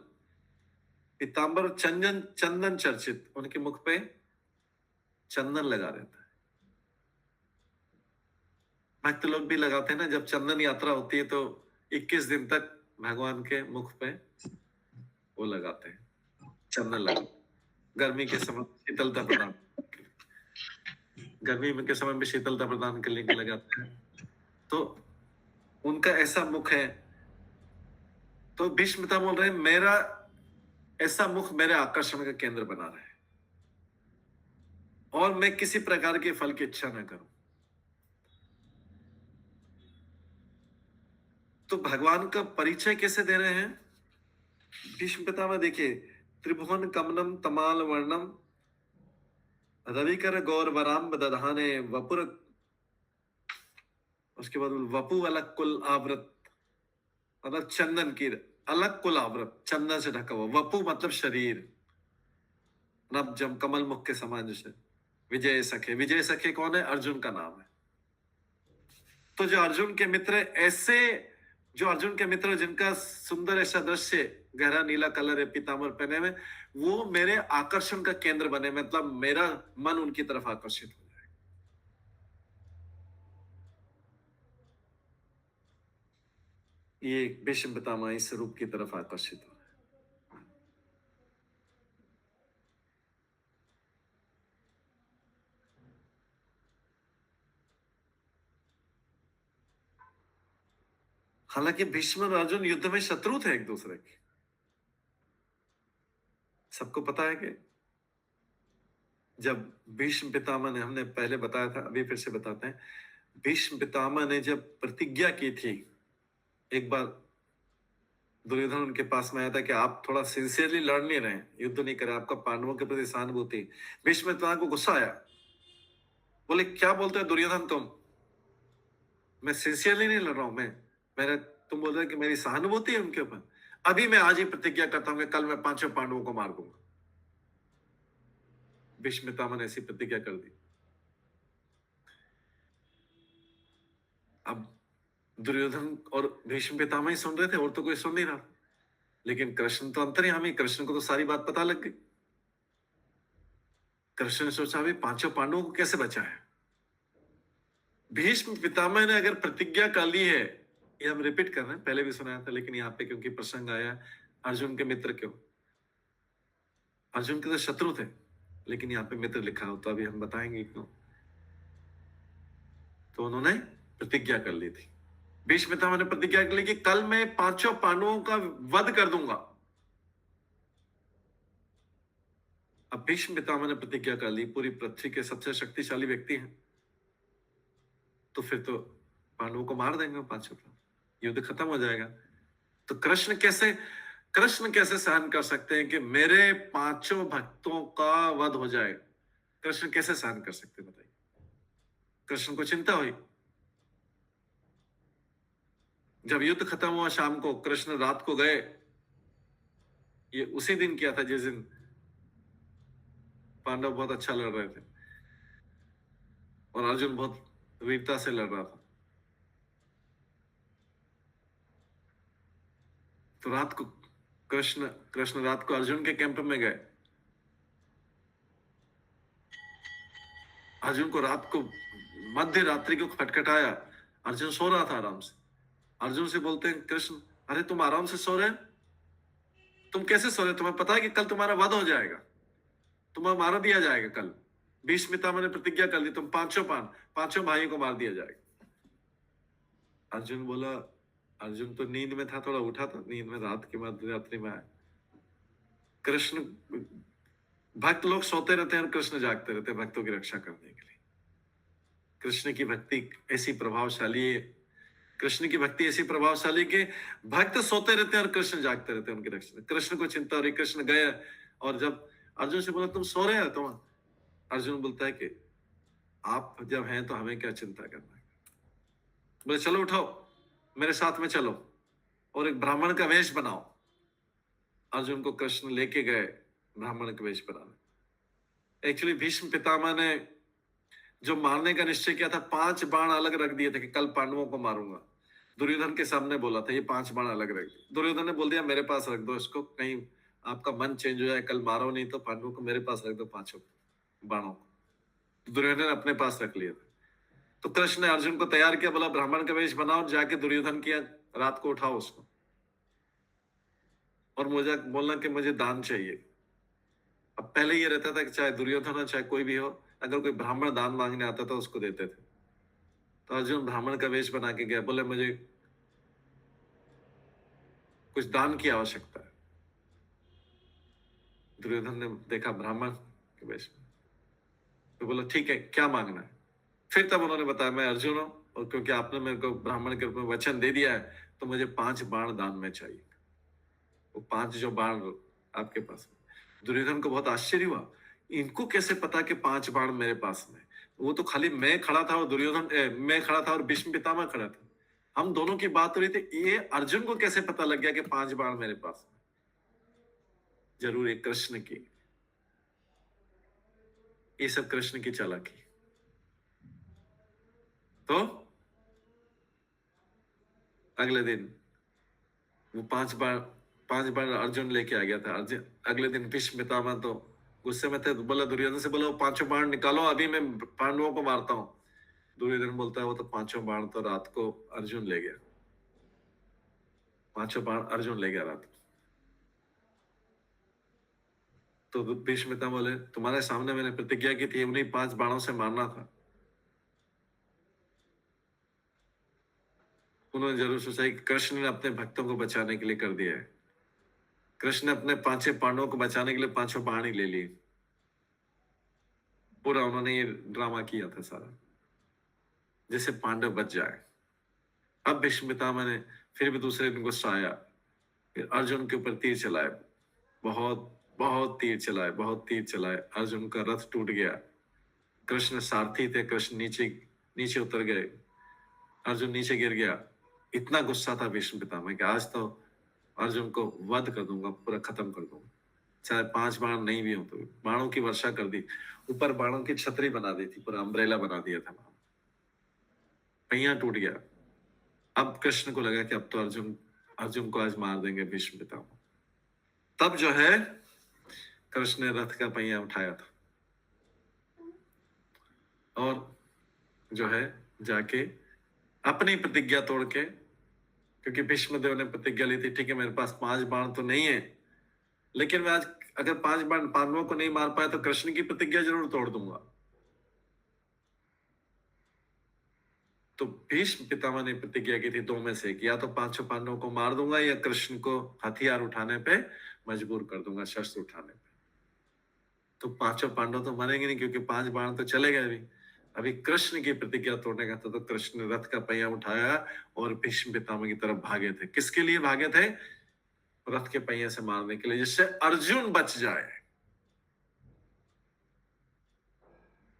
पीतांबर चंदन चर्चित, उनके मुख पे चंदन लगा रहता है। भक्त लोग भी लगाते हैं ना, जब चंदन यात्रा होती है तो 21 दिन तक भगवान के मुख पे वो लगाते हैं, चंदन लगा। गर्मी के समय शीतलता प्रदान, गर्मी के समय में शीतलता प्रदान करने के लगाते हैं। तो उनका ऐसा मुख है। तो भीष्म पितामह बोल रहे हैं, मेरा ऐसा मुख मेरे आकर्षण का केंद्र बना रहे और मैं किसी प्रकार के फल की इच्छा न करूं। तो भगवान का परिचय कैसे दे रहे हैं भीष्म पितामह? देखिए, त्रिभुवन कमनम तमाल वर्णम, रविकर गौर वराम्ब दधाने, वपुर, उसके बाद वपु अलग कुल आवृत, मतलब चंदन की अलग कुल आवृत, चंदन से ढका हुआ। वपु मतलब शरीर, नब जम कमल मुख के समान जैसे। विजय सखे, विजय सखे कौन है? अर्जुन का नाम है। तो जो अर्जुन के मित्र ऐसे, जो अर्जुन के मित्र जिनका सुंदर ऐसा दृश्य, गहरा नीला कलर है, पीतांबर पहने में, वो मेरे आकर्षण का केंद्र बने, मतलब मेरा मन उनकी तरफ आकर्षित हो जाए। ये भीष्म पितामह इस रूप की तरफ आकर्षित हो। हालांकि भीष्म और अर्जुन युद्ध में शत्रु थे एक दूसरे के, सबको पता है कि जब भीष्म पितामह ने, हमने पहले बताया था, अभी फिर से बताते हैं, भीष्म पितामह ने जब प्रतिज्ञा की थी, एक बार दुर्योधन उनके पास में आया था कि आप थोड़ा सिंसियरली लड़ नहीं रहे, युद्ध नहीं कर रहे, आपका पांडवों के प्रति सहानुभूति। भीष्म पितामह को गुस्सा आया, बोले क्या बोलते हो दुर्योधन तुम, मैं सिंसियरली नहीं लड़ रहा हूं, मेरे तुम बोल रहे कि मेरी सहानुभूति है उनके ऊपर। अभी मैं आज ही प्रतिज्ञा करता हूं कि कल मैं 5 पांडवों को मार दूंगा। भीष्म पितामह ने ऐसी प्रतिज्ञा कर दी। अब दुर्योधन और भीष्म पितामह ही सुन रहे थे और तो कोई सुन नहीं रहा, लेकिन कृष्ण तो अंतर्यामी, कृष्ण को तो सारी बात पता लग गई। कृष्ण ने सोचा भी 5 पांडवों को कैसे बचाए। भीष्म पितामह ने अगर प्रतिज्ञा कर ली है, ये हम रिपीट कर रहे हैं, पहले भी सुनाया था, लेकिन यहाँ पे क्योंकि प्रसंग आया, अर्जुन के मित्र क्यों, अर्जुन के तो शत्रु थे, लेकिन यहाँ पे मित्र लिखा हो, तो अभी हम बताएंगे क्यों। तो उन्होंने प्रतिज्ञा कर ली थी, भीष्म पितामह ने प्रतिज्ञा कर ली कि कल मैं 5 पांडवों का वध कर दूंगा। अब भीष्म पितामह ने प्रतिज्ञा कर ली, पूरी पृथ्वी के सबसे शक्तिशाली व्यक्ति हैं, तो फिर तो पांडवों को मार देंगे 5 का, युद्ध खत्म हो जाएगा। तो कृष्ण कैसे सहन कर सकते हैं कि मेरे 5 भक्तों का वध हो जाए? कृष्ण कैसे सहन कर सकते हैं बताइए? कृष्ण को चिंता हुई। जब युद्ध खत्म हुआ शाम को, कृष्ण रात को गए, ये उसी दिन किया था जिस दिन पांडव बहुत अच्छा लड़ रहे थे और अर्जुन बहुत वीरता से लड़ रहा था। तो रात को कृष्ण रात को अर्जुन के कैंप में गए। अर्जुन को रात को मध्य रात्रि को खटखटाया, अर्जुन सो रहा था आराम से। अर्जुन से बोलते हैं कृष्ण, अरे तुम आराम से सो रहे, तुम कैसे सो रहे? तुम्हें पता है कि कल तुम्हारा वध हो जाएगा, तुम्हें मार दिया जाएगा कल। भीष्म पितामह ने प्रतिज्ञा कर ली, तुम 5 भाइयों को मार दिया जाएगा। अर्जुन बोला, अर्जुन तो नींद में था, थोड़ा उठा था नींद में, रात की मध्य रात्रि में आया। कृष्ण, भक्त लोग सोते रहते हैं और कृष्ण जागते रहते हैं भक्तों की रक्षा करने के लिए। कृष्ण की भक्ति ऐसी प्रभावशाली है, कृष्ण की भक्ति ऐसी प्रभावशाली कि भक्त सोते रहते हैं और कृष्ण जागते रहते हैं उनकी रक्षा। कृष्ण को चिंता हो रही, कृष्ण गए और जब अर्जुन से बोला तुम सो रहे हो, तुम, अर्जुन बोलता है कि आप जब हैं तो हमें क्या चिंता करना है। बोले चलो उठाओ, मेरे साथ में चलो और एक ब्राह्मण का वेश बनाओ। अर्जुन को कृष्ण लेके गए ब्राह्मण का वेश बनाने। एक्चुअली भीष्म पितामह ने जो मारने का निश्चय किया था, 5 बाण अलग रख दिए थे कि कल पांडवों को मारूंगा। दुर्योधन के सामने बोला था ये 5 बाण अलग रख दिए। दुर्योधन ने बोल दिया मेरे पास रख दो इसको, कहीं आपका मन चेंज हो जाए, कल मारो नहीं तो पांडवों को मेरे पास रख दो 5 बाणों को। दुर्योधन ने अपने पास रख लिया था। तो कृष्ण ने अर्जुन को तैयार किया, बोला ब्राह्मण का वेश बनाओ, जाके दुर्योधन किया, रात को उठाओ उसको और मुझे बोलना कि मुझे दान चाहिए। अब पहले ये रहता था कि चाहे दुर्योधन हो चाहे कोई भी हो, अगर कोई ब्राह्मण दान मांगने आता था उसको देते थे। तो अर्जुन ब्राह्मण का वेश बना के गया, बोले मुझे कुछ दान की आवश्यकता है। दुर्योधन ने देखा ब्राह्मण के वेश में, तो बोला ठीक है क्या मांगना है। फिर तब उन्होंने बताया मैं अर्जुन हूं और क्योंकि आपने मेरे को ब्राह्मण के रूप में वचन दे दिया है तो मुझे 5 बाण दान में चाहिए। वो 5 जो बाण आपके पास में। दुर्योधन को बहुत आश्चर्य हुआ, इनको कैसे पता कि 5 बाण मेरे पास में? वो तो खाली मैं खड़ा था और मैं खड़ा था और भीष्म पितामह खड़ा था, हम दोनों की बात हो रही थी। ये अर्जुन को कैसे पता लग गया कि 5 बाण मेरे पास में? जरूर ये कृष्ण की, ये सब कृष्ण की चालाकी। तो अगले दिन वो 5 बाण अर्जुन लेके आ गया था। अर्जुन अगले दिन भीष्म पितामह तो गुस्से में थे, तो बोला दुर्योधन से, बोला वो 5 बाण निकालो, अभी मैं पांडवों को मारता हूं। दुर्योधन बोलता है वो तो 5 बाण तो रात को अर्जुन ले गया, 5 बाण अर्जुन ले गया रात को। तो भीष्म पितामह बोले तुम्हारे सामने मैंने प्रतिज्ञा की थी उन्हीं 5 बाणों से मारना था। उन्होंने जरूर सोचा कि कृष्ण ने अपने भक्तों को बचाने के लिए कर दिया है। कृष्ण ने अपने 5 पांडवों को बचाने के लिए 5 बाण ही ले लिए। पूरा उन्होंने ये ड्रामा किया था सारा, जैसे पांडव बच जाए। अब भीष्म पितामह ने फिर भी दूसरे दिन गुस्सा आया, फिर अर्जुन के ऊपर तीर चलाए, बहुत बहुत तीर चलाए, बहुत तीर चलाए। अर्जुन का रथ टूट गया। कृष्ण सारथी थे, कृष्ण नीचे नीचे उतर गए, अर्जुन नीचे गिर गया। इतना गुस्सा था भीष्म पितामह कि आज तो अर्जुन को वध कर दूंगा, पूरा खत्म कर दूंगा, चाहे 5 बाण नहीं भी हो। तो बाणों की वर्षा कर दी, ऊपर बाणों की छतरी बना दी थी, पूरा अम्ब्रेला बना दिया था। पहिया टूट गया। अब कृष्ण को लगा कि अब तो अर्जुन को आज मार देंगे भीष्म पितामह। तब जो है कृष्ण ने रथ का पहिया उठाया था और जो है जाके अपनी प्रतिज्ञा तोड़ के, क्योंकि भीष्म देव ने प्रतिज्ञा ली थी, ठीक है मेरे पास 5 बाण तो नहीं है, लेकिन मैं आज अगर 5 बाण पांडवों को नहीं मार पाया तो कृष्ण की प्रतिज्ञा जरूर तोड़ दूंगा। तो भीष्म पितामह ने प्रतिज्ञा की थी 2 में से, कि या तो 5 पांडवों को मार दूंगा या कृष्ण को हथियार उठाने पे मजबूर कर दूंगा, शस्त्र उठाने पे। तो 5 पांडव तो मरेंगे नहीं, क्योंकि 5 बाण तो चले गए। अभी कृष्ण की प्रतिज्ञा तोड़ने का था। तो कृष्ण ने रथ का पहिया उठाया और भीष्म पितामह की तरफ भागे थे। किसके लिए भागे थे? रथ के पहिए से मारने के लिए, जिससे अर्जुन बच जाए।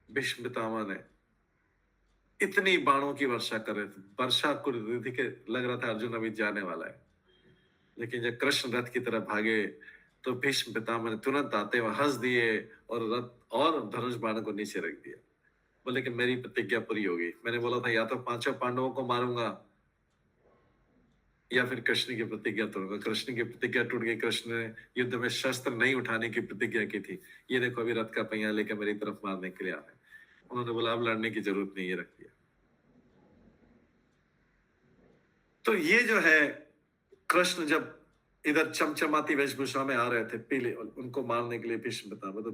भीष्म पितामह ने इतनी बाणों की वर्षा कर रहे थे, वर्षा कर रही थी कि लग रहा था अर्जुन अभी जाने वाला है। लेकिन जब कृष्ण रथ की तरफ भागे तो भीष्म पितामह ने तुरंत आते हुए हंस दिए और रथ और धनुष बाण को नीचे रख दिया। बोले कि मेरी प्रतिज्ञा पूरी होगी। मैंने बोला था या तो 5 पांडवों को मारूंगा या फिर कृष्ण की प्रतिज्ञा तोड़ूंगा। कृष्ण की प्रतिज्ञा टूट गई। कृष्ण ने युद्ध में शस्त्र नहीं उठाने की प्रतिज्ञा की थी। ये देखो अभी रथ का पहिया लेकर मेरी तरफ मारने के लिए आ रहे। उन्होंने बोला अब लड़ने की जरूरत नहीं, ये रख दिया। तो ये जो है कृष्ण जब इधर चमचमाती वेशभूषा में आ रहे थे पीले, उनको मारने के लिए भीष्म पितामह, तो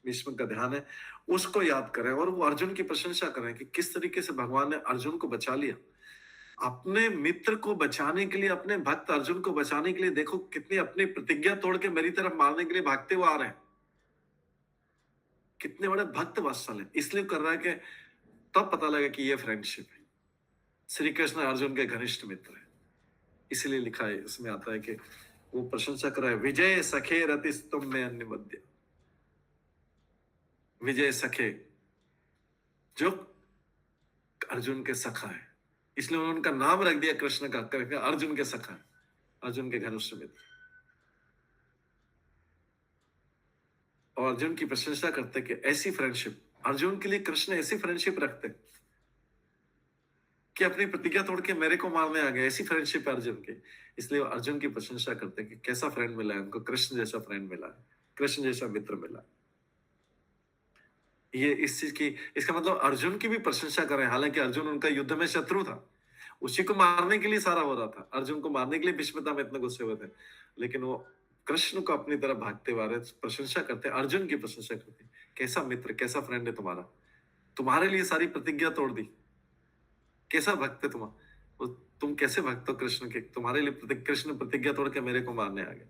भीष्म का ध्यान है उसको याद करें और वो अर्जुन की प्रशंसा करें कि किस तरीके से भगवान ने अर्जुन को बचा लिया। अपने मित्र को बचाने के लिए, अपने भक्त अर्जुन को बचाने के लिए देखो कितनी अपनी प्रतिज्ञा तोड़ के मेरी तरफ मारने के लिए भागते हुए आ रहे हैं। कितने बड़े भक्त वत्सल है। इसलिए कर रहा है कि तब पता लगा कि ये फ्रेंडशिप है। श्री कृष्ण अर्जुन के घनिष्ठ मित्र है। इसलिए लिखा है, इसमें आता है कि वो प्रशंसा कर रहा है, विजय सखे रतिस्तुम में अन्य मध्य। विजय सखे जो अर्जुन के सखा है, इसलिए उन्होंने उनका नाम रख दिया कृष्ण का करके अर्जुन के सखा है, अर्जुन के घनिष्ठ मित्र। और अर्जुन की प्रशंसा करते कि ऐसी फ्रेंडशिप, अर्जुन के लिए कृष्ण ऐसी फ्रेंडशिप रखते कि अपनी प्रतिज्ञा तोड़ के मेरे को मारने आ गए। ऐसी फ्रेंडशिप है अर्जुन की। इसलिए अर्जुन की प्रशंसा करते कि कैसा फ्रेंड मिला है उनको, कृष्ण जैसा फ्रेंड मिला है, कृष्ण जैसा मित्र मिला। ये इस चीज की, इसका मतलब अर्जुन की भी प्रशंसा करें। हालांकि अर्जुन उनका युद्ध में शत्रु था, उसी को मारने के लिए सारा हो रहा था। अर्जुन को मारने के लिए भीष्म पितामह इतने गुस्से हुए थे, लेकिन वो कृष्ण को अपनी तरफ भागते हुए प्रशंसा करते, अर्जुन की प्रशंसा करते। कैसा मित्र, कैसा फ्रेंड है तुम्हारा, तुम्हारे लिए सारी प्रतिज्ञा तोड़ दी। कैसा भक्त है तुम कैसे भक्त हो कृष्ण के, तुम्हारे लिए कृष्ण प्रतिज्ञा तोड़ के मेरे को मारने आ गए।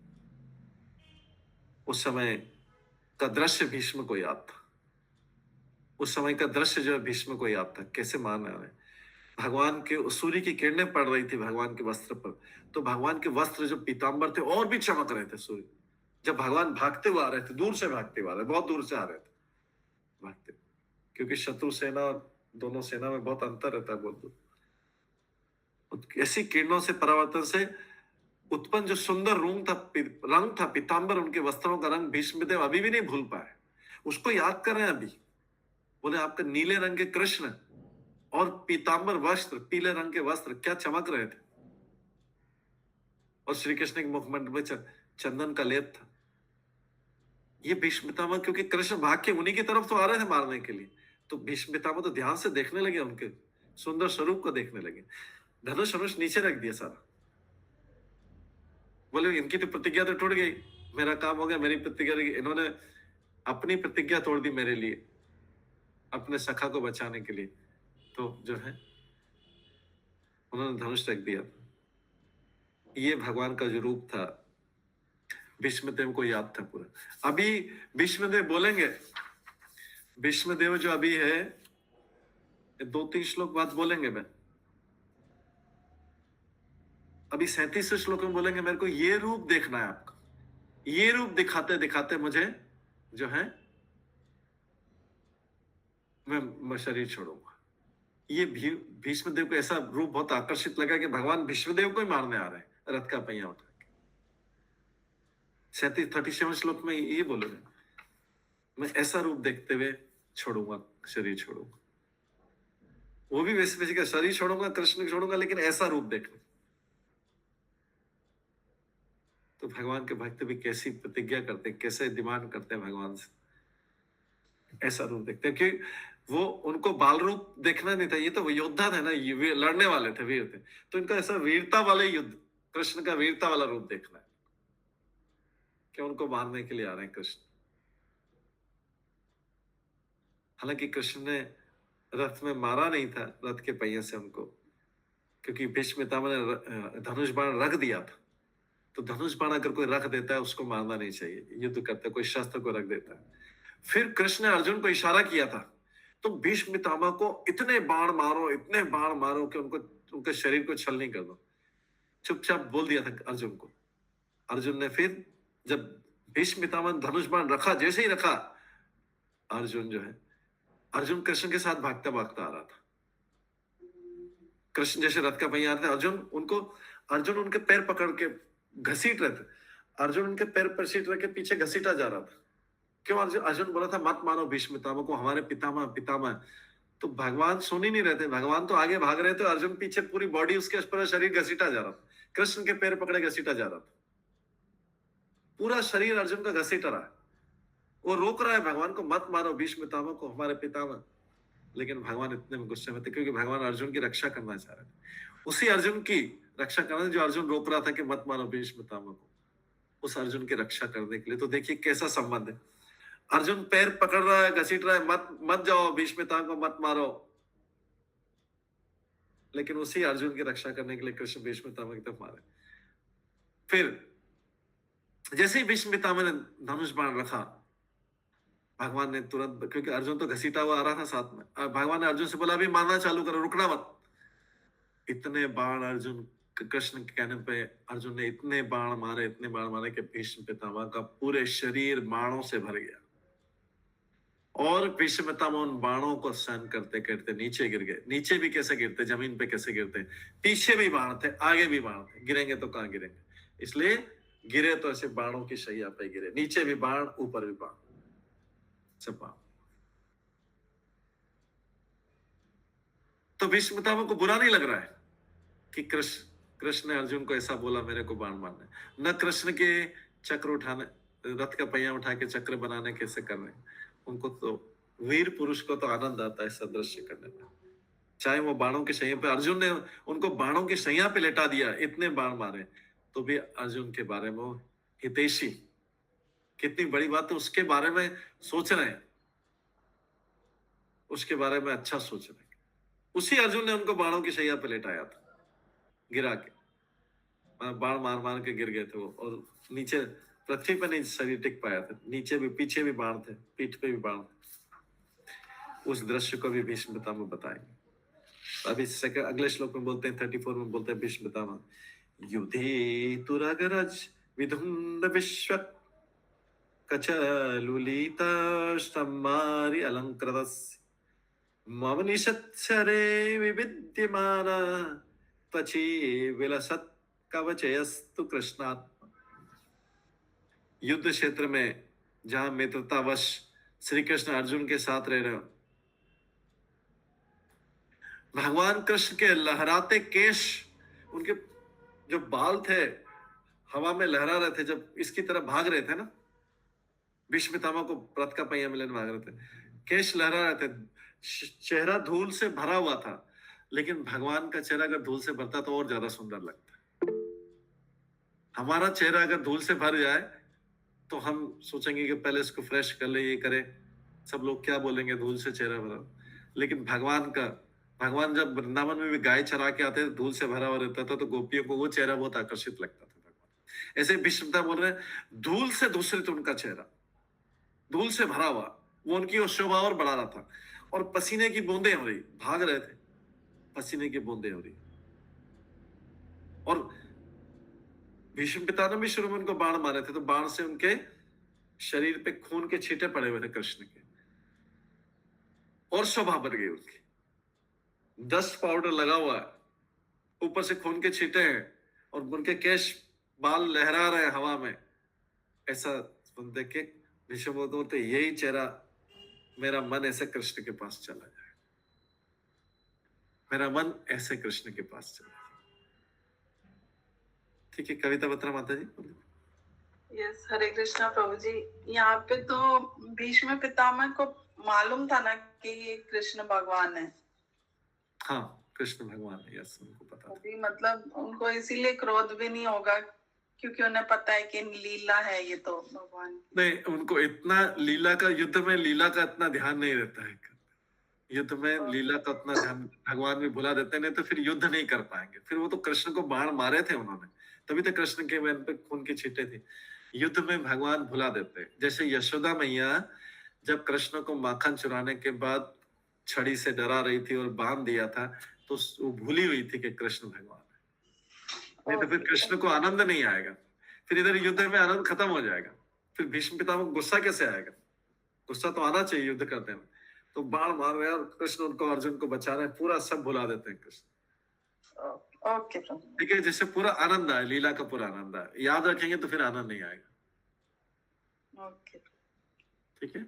उस समय का दृश्य भीष्म को याद था। उस समय का दृश्य जो है भीष्म को याद था, कैसे मारने आ रहे। भगवान के सूर्य की किरणें पड़ रही थी भगवान के वस्त्र पर, तो भगवान के वस्त्र जो पीतांबर थे और भी चमक रहे थे। सूर्य जब भगवान भागते हुए आ रहे थे, दूर से भागते हुए आ रहे, बहुत दूर से आ रहे थे भागते, क्योंकि शत्रु सेना और दोनों सेना में बहुत अंतर रहता है, बहुत दूर। ऐसी किरणों से, परावर्तन से उत्पन्न जो सुंदर रंग था पीतांबर, उनके वस्त्रों का रंग भीष्मदेव अभी भी नहीं भूल पाए। उसको याद कर रहे हैं अभी। बोले आपका नीले रंग के कृष्ण और पीतांबर वस्त्र, पीले रंग के वस्त्र क्या चमक रहे थे। और श्री कृष्ण के मुखमंडल में चंदन का लेप था। ये भीष्म पितामह, क्योंकि कृष्ण भाग के उन्हीं की तरफ तो आ रहे थे मारने के लिए, तो भीष्म पितामह तो ध्यान से देखने लगे, उनके सुंदर स्वरूप को देखने लगे। धनुष धनुष नीचे रख दिया सारा। बोले इनकी तो प्रतिज्ञा तो टूट गई, मेरा काम हो गया, मेरी प्रतिज्ञा, इन्होंने अपनी प्रतिज्ञा तोड़ दी मेरे लिए, अपने सखा को बचाने के लिए। तो जो है उन्होंने धनुष रख दिया। ये भगवान का जो रूप था भीष्मदेव को याद था पूरा। अभी भीष्मदेव बोलेंगे भीष्म देव जो अभी है, 2-3 श्लोक बाद बोलेंगे मैं, अभी 37 श्लोक में बोलेंगे मेरे को ये रूप देखना है आपका, ये रूप दिखाते दिखाते मुझे जो है मैं शरीर छोड़ूंगा। ये भीष्म देव को ऐसा रूप बहुत आकर्षित लगा कि भगवान भीष्म देव को ही मारने आ रहे हैं रथ का पहिया उठा के। 37 श्लोक में ये बोले, मैं ऐसा रूप देखते हुए छोड़ूंगा, शरीर छोड़ूंगा। वो भी वैसे का शरीर छोड़ूंगा, कृष्ण को छोड़ूंगा, लेकिन ऐसा रूप देखना। तो भगवान के भक्त भी कैसी प्रतिज्ञा करते, कैसे डिमांड करते हैं भगवान से, ऐसा रूप देखते हैं। कि वो उनको बाल रूप देखना नहीं था, ये तो योद्धा थे ना, ये लड़ने वाले थे, वीर थे, तो इनका ऐसा वीरता वाले युद्ध, कृष्ण का वीरता वाला रूप देखना है कि उनको मारने के लिए आ रहे हैं कृष्ण। हालांकि कृष्ण ने रथ में मारा नहीं था, रथ के पहिए से उनको, क्योंकि भीष्म पितामह ने धनुष बाण रख दिया था। तो धनुष बाण अगर कोई रख देता है उसको मारना नहीं चाहिए, युद्ध करते कोई शस्त्र को रख देता है। फिर कृष्ण ने अर्जुन को इशारा किया था, तो भीष्म पितामह को इतने बाण मारो, इतने बाण मारो कि उनको, उनके शरीर को छलनी कर दो। चुपचाप बोल दिया था अर्जुन को। अर्जुन ने फिर जब भीष्म पितामह ने धनुष बाण रखा, जैसे ही रखा, अर्जुन जो है, अर्जुन कृष्ण के साथ भागता भागता आ रहा था। कृष्ण जैसे रथ का पहिया आ रहा था, अर्जुन उनके पैर पकड़ के घसीट रहे थे। अर्जुन उनके पैर पर सीट रख के पीछे घसीटा जा रहा था। क्यों? अर्जुन बोला था मत मानो भीष्म पितामह को, हमारे पितामह पितामह। तो भगवान सुन ही नहीं रहे थे, भगवान तो आगे भाग रहे थे, अर्जुन पीछे पूरी बॉडी, उसके पूरा शरीर घसीटा जा रहा था, कृष्ण के पैर पकड़े घसीटा जा रहा था, पूरा शरीर अर्जुन का घसीटा रहा है। वो रोक रहा है भगवान को, मत मारो भीष्म पितामह को, हमारे पितामह। लेकिन भगवान इतने गुस्से में थे क्योंकि भगवान अर्जुन की रक्षा करना चाह रहे थे, उसी अर्जुन की रक्षा करना जो अर्जुन रोक रहा था कि मत मारो भीष्म पितामह को, उस अर्जुन की रक्षा करने के लिए। तो देखिए कैसा संबंध है, अर्जुन पैर पकड़ रहा है, घसीट रहा है, मत जाओ भीष्म पितामह को मत मारो, लेकिन उसी अर्जुन की रक्षा करने के लिए कृष्ण भीष्म पितामह की तरफ मारे। फिर जैसे ही भीष्म पितामह ने धनुष बाण रखा, भगवान ने तुरंत, क्योंकि अर्जुन तो घसीटा हुआ आ रहा था साथ में, भगवान ने अर्जुन से बोला अभी मारना चालू करो, रुकना मत। इतने बाण अर्जुन, कृष्ण के कहने पे अर्जुन ने इतने बाण मारे कि भीष्म पितामह का पूरे शरीर बाणों से भर गया। और भीष्म पितामह उन बाणों को सहन करते करते नीचे गिर गए। नीचे भी कैसे गिरते, जमीन पे कैसे गिरते, पीछे भी बाण थे, आगे भी बाण थे, गिरेंगे तो कहां गिरेंगे, इसलिए गिरे तो ऐसे बाणों की शैया पे गिरे, नीचे भी बाण, ऊपर भी बाण, सब बाण। तो भीष्म पितामह को बुरा नहीं लग रहा है कि कृष्ण ने अर्जुन को ऐसा बोला मेरे को बाण मारने, न कृष्ण के चक्र उठाने, रथ का पहिया उठा के चक्र बनाने कैसे कर रहे हैं। उनको तो, वीर पुरुष को तो आनंद आता है ऐसा दृश्य करने में। चाहे वो बाणों के शैया पे, अर्जुन ने उनको बाणों के शैया पे लेटा दिया, इतने बाण मारे, तो भी अर्जुन के बारे में हितैषी, कितनी बड़ी बात है, उसके बारे में सोच रहे हैं, उसके बारे में अच्छा सोच रहे हैं। उसी अर्जुन ने उनको बाणों की शैया पे लेटाया था, गिरा के, बाण मार मार के गिर गए थे वो, और नीचे पृथ्वी पर नहीं शरीर टिक पाया था, नीचे भी, पीछे भी बाण थे, पीठ पे भी बाण थे। उस दृश्य को भी भीष्म पितामह बताएंगे। अभी अगले श्लोक में बोलते हैं, 34 में बोलते हैं भीष्म पितामह, युधे तुरगरज विधुंद विश्व कचलुलित सम्मारि अलंकृतस्य मवनिषत्सरे विविद्यमान त्वचि विलसत् कवचयस्तु कृष्णात्। युद्ध क्षेत्र में जहां मित्रतावश श्री कृष्ण अर्जुन के साथ रह रहे हो, भगवान कृष्ण के लहराते केश, उनके जो बाल थे हवा में लहरा रहे थे, जब इसकी तरफ भाग रहे थे ना, भीष्म पितामह को रथ का पहिया मिलने भाग रहे थे, केश लहरा रहे थे, चेहरा धूल से भरा हुआ था, लेकिन भगवान का चेहरा अगर धूल से भरता तो और ज्यादा सुंदर लगता। हमारा चेहरा अगर धूल से भर जाए तो हम सोचेंगे कि पहले इसको फ्रेश कर ले, ये करे, सब लोग क्या बोलेंगे, धूल से चेहरा भरा। लेकिन भगवान जब वृंदावन में भी गाय चरा के आते थे, धूल से भरा हुआ रहता था, तो गोपियों को वो चेहरा बहुत आकर्षित लगता था। भगवान ऐसे भीष्मता बोल रहे हैं, धूल से दूसरे तो उनका चेहरा, धूल से भरा हुआ, वो उनकी वो शोभा और बढ़ा रहा था। और पसीने की बूंदें हो रही, भाग रहे थे, पसीने की बूंदें हो रही। और भीष्म पिता ने भी शुरू में उनको बाण मारे थे, तो बाण से उनके शरीर पे खून के छींटे पड़े हुए थे कृष्ण के, और शोभा बढ़ गई उनकी। डस्ट पाउडर लगा हुआ है, ऊपर से खून के छींटे हैं, और उनके केश बाल लहरा रहे हैं हवा में। ऐसा देख के भीष्म बोलते यही चेहरा, मेरा मन ऐसे कृष्ण के पास चला जाए, मेरा मन ऐसे कृष्ण के पास चला जाए। ठीक है, कविता बत्रा माता जी। यस, हरे कृष्णा प्रभु जी। यहाँ पे तो भीष्म पितामह को मालूम था ना कि ये कृष्ण भगवान है। हाँ, कृष्ण भगवान है, यस, उनको पता था। अभी मतलब उनको इसीलिए क्रोध भी नहीं होगा, क्योंकि उन्हें पता है कि लीला है ये तो भगवान की। नहीं, उनको इतना लीला का, युद्ध में लीला का इतना ध्यान नहीं रहता है। युद्ध में लीला का उतना ध्यान भगवान भी भुला देते, नहीं तो फिर युद्ध नहीं कर पाएंगे। फिर वो तो कृष्ण को बाण मारे थे उन्होंने, तभी तो कृष्ण के वैन पे खून के छींटे थे। युद्ध में भगवान भुला देते, जैसे यशोदा मैया जब कृष्ण को माखन चुराने के बाद छड़ी से डरा रही थी और बांध दिया था, तो वो भूली हुई थी कि कृष्ण भगवान है। नहीं तो फिर कृष्ण को आनंद नहीं आएगा, फिर इधर युद्ध में आनंद खत्म हो जाएगा। फिर भीष्म पितामह को गुस्सा कैसे आएगा? गुस्सा तो आना चाहिए युद्ध करते में। तो बाण मार रहे हैं और कृष्ण उनको, अर्जुन को बचा रहे हैं, पूरा सब भुला देते हैं कृष्ण। ओके, ठीक है, जैसे पूरा आनंद आए, लीला का पूरा आनंद आए, याद रखेंगे तो फिर आनंद नहीं आएगा। ओके, ठीक है।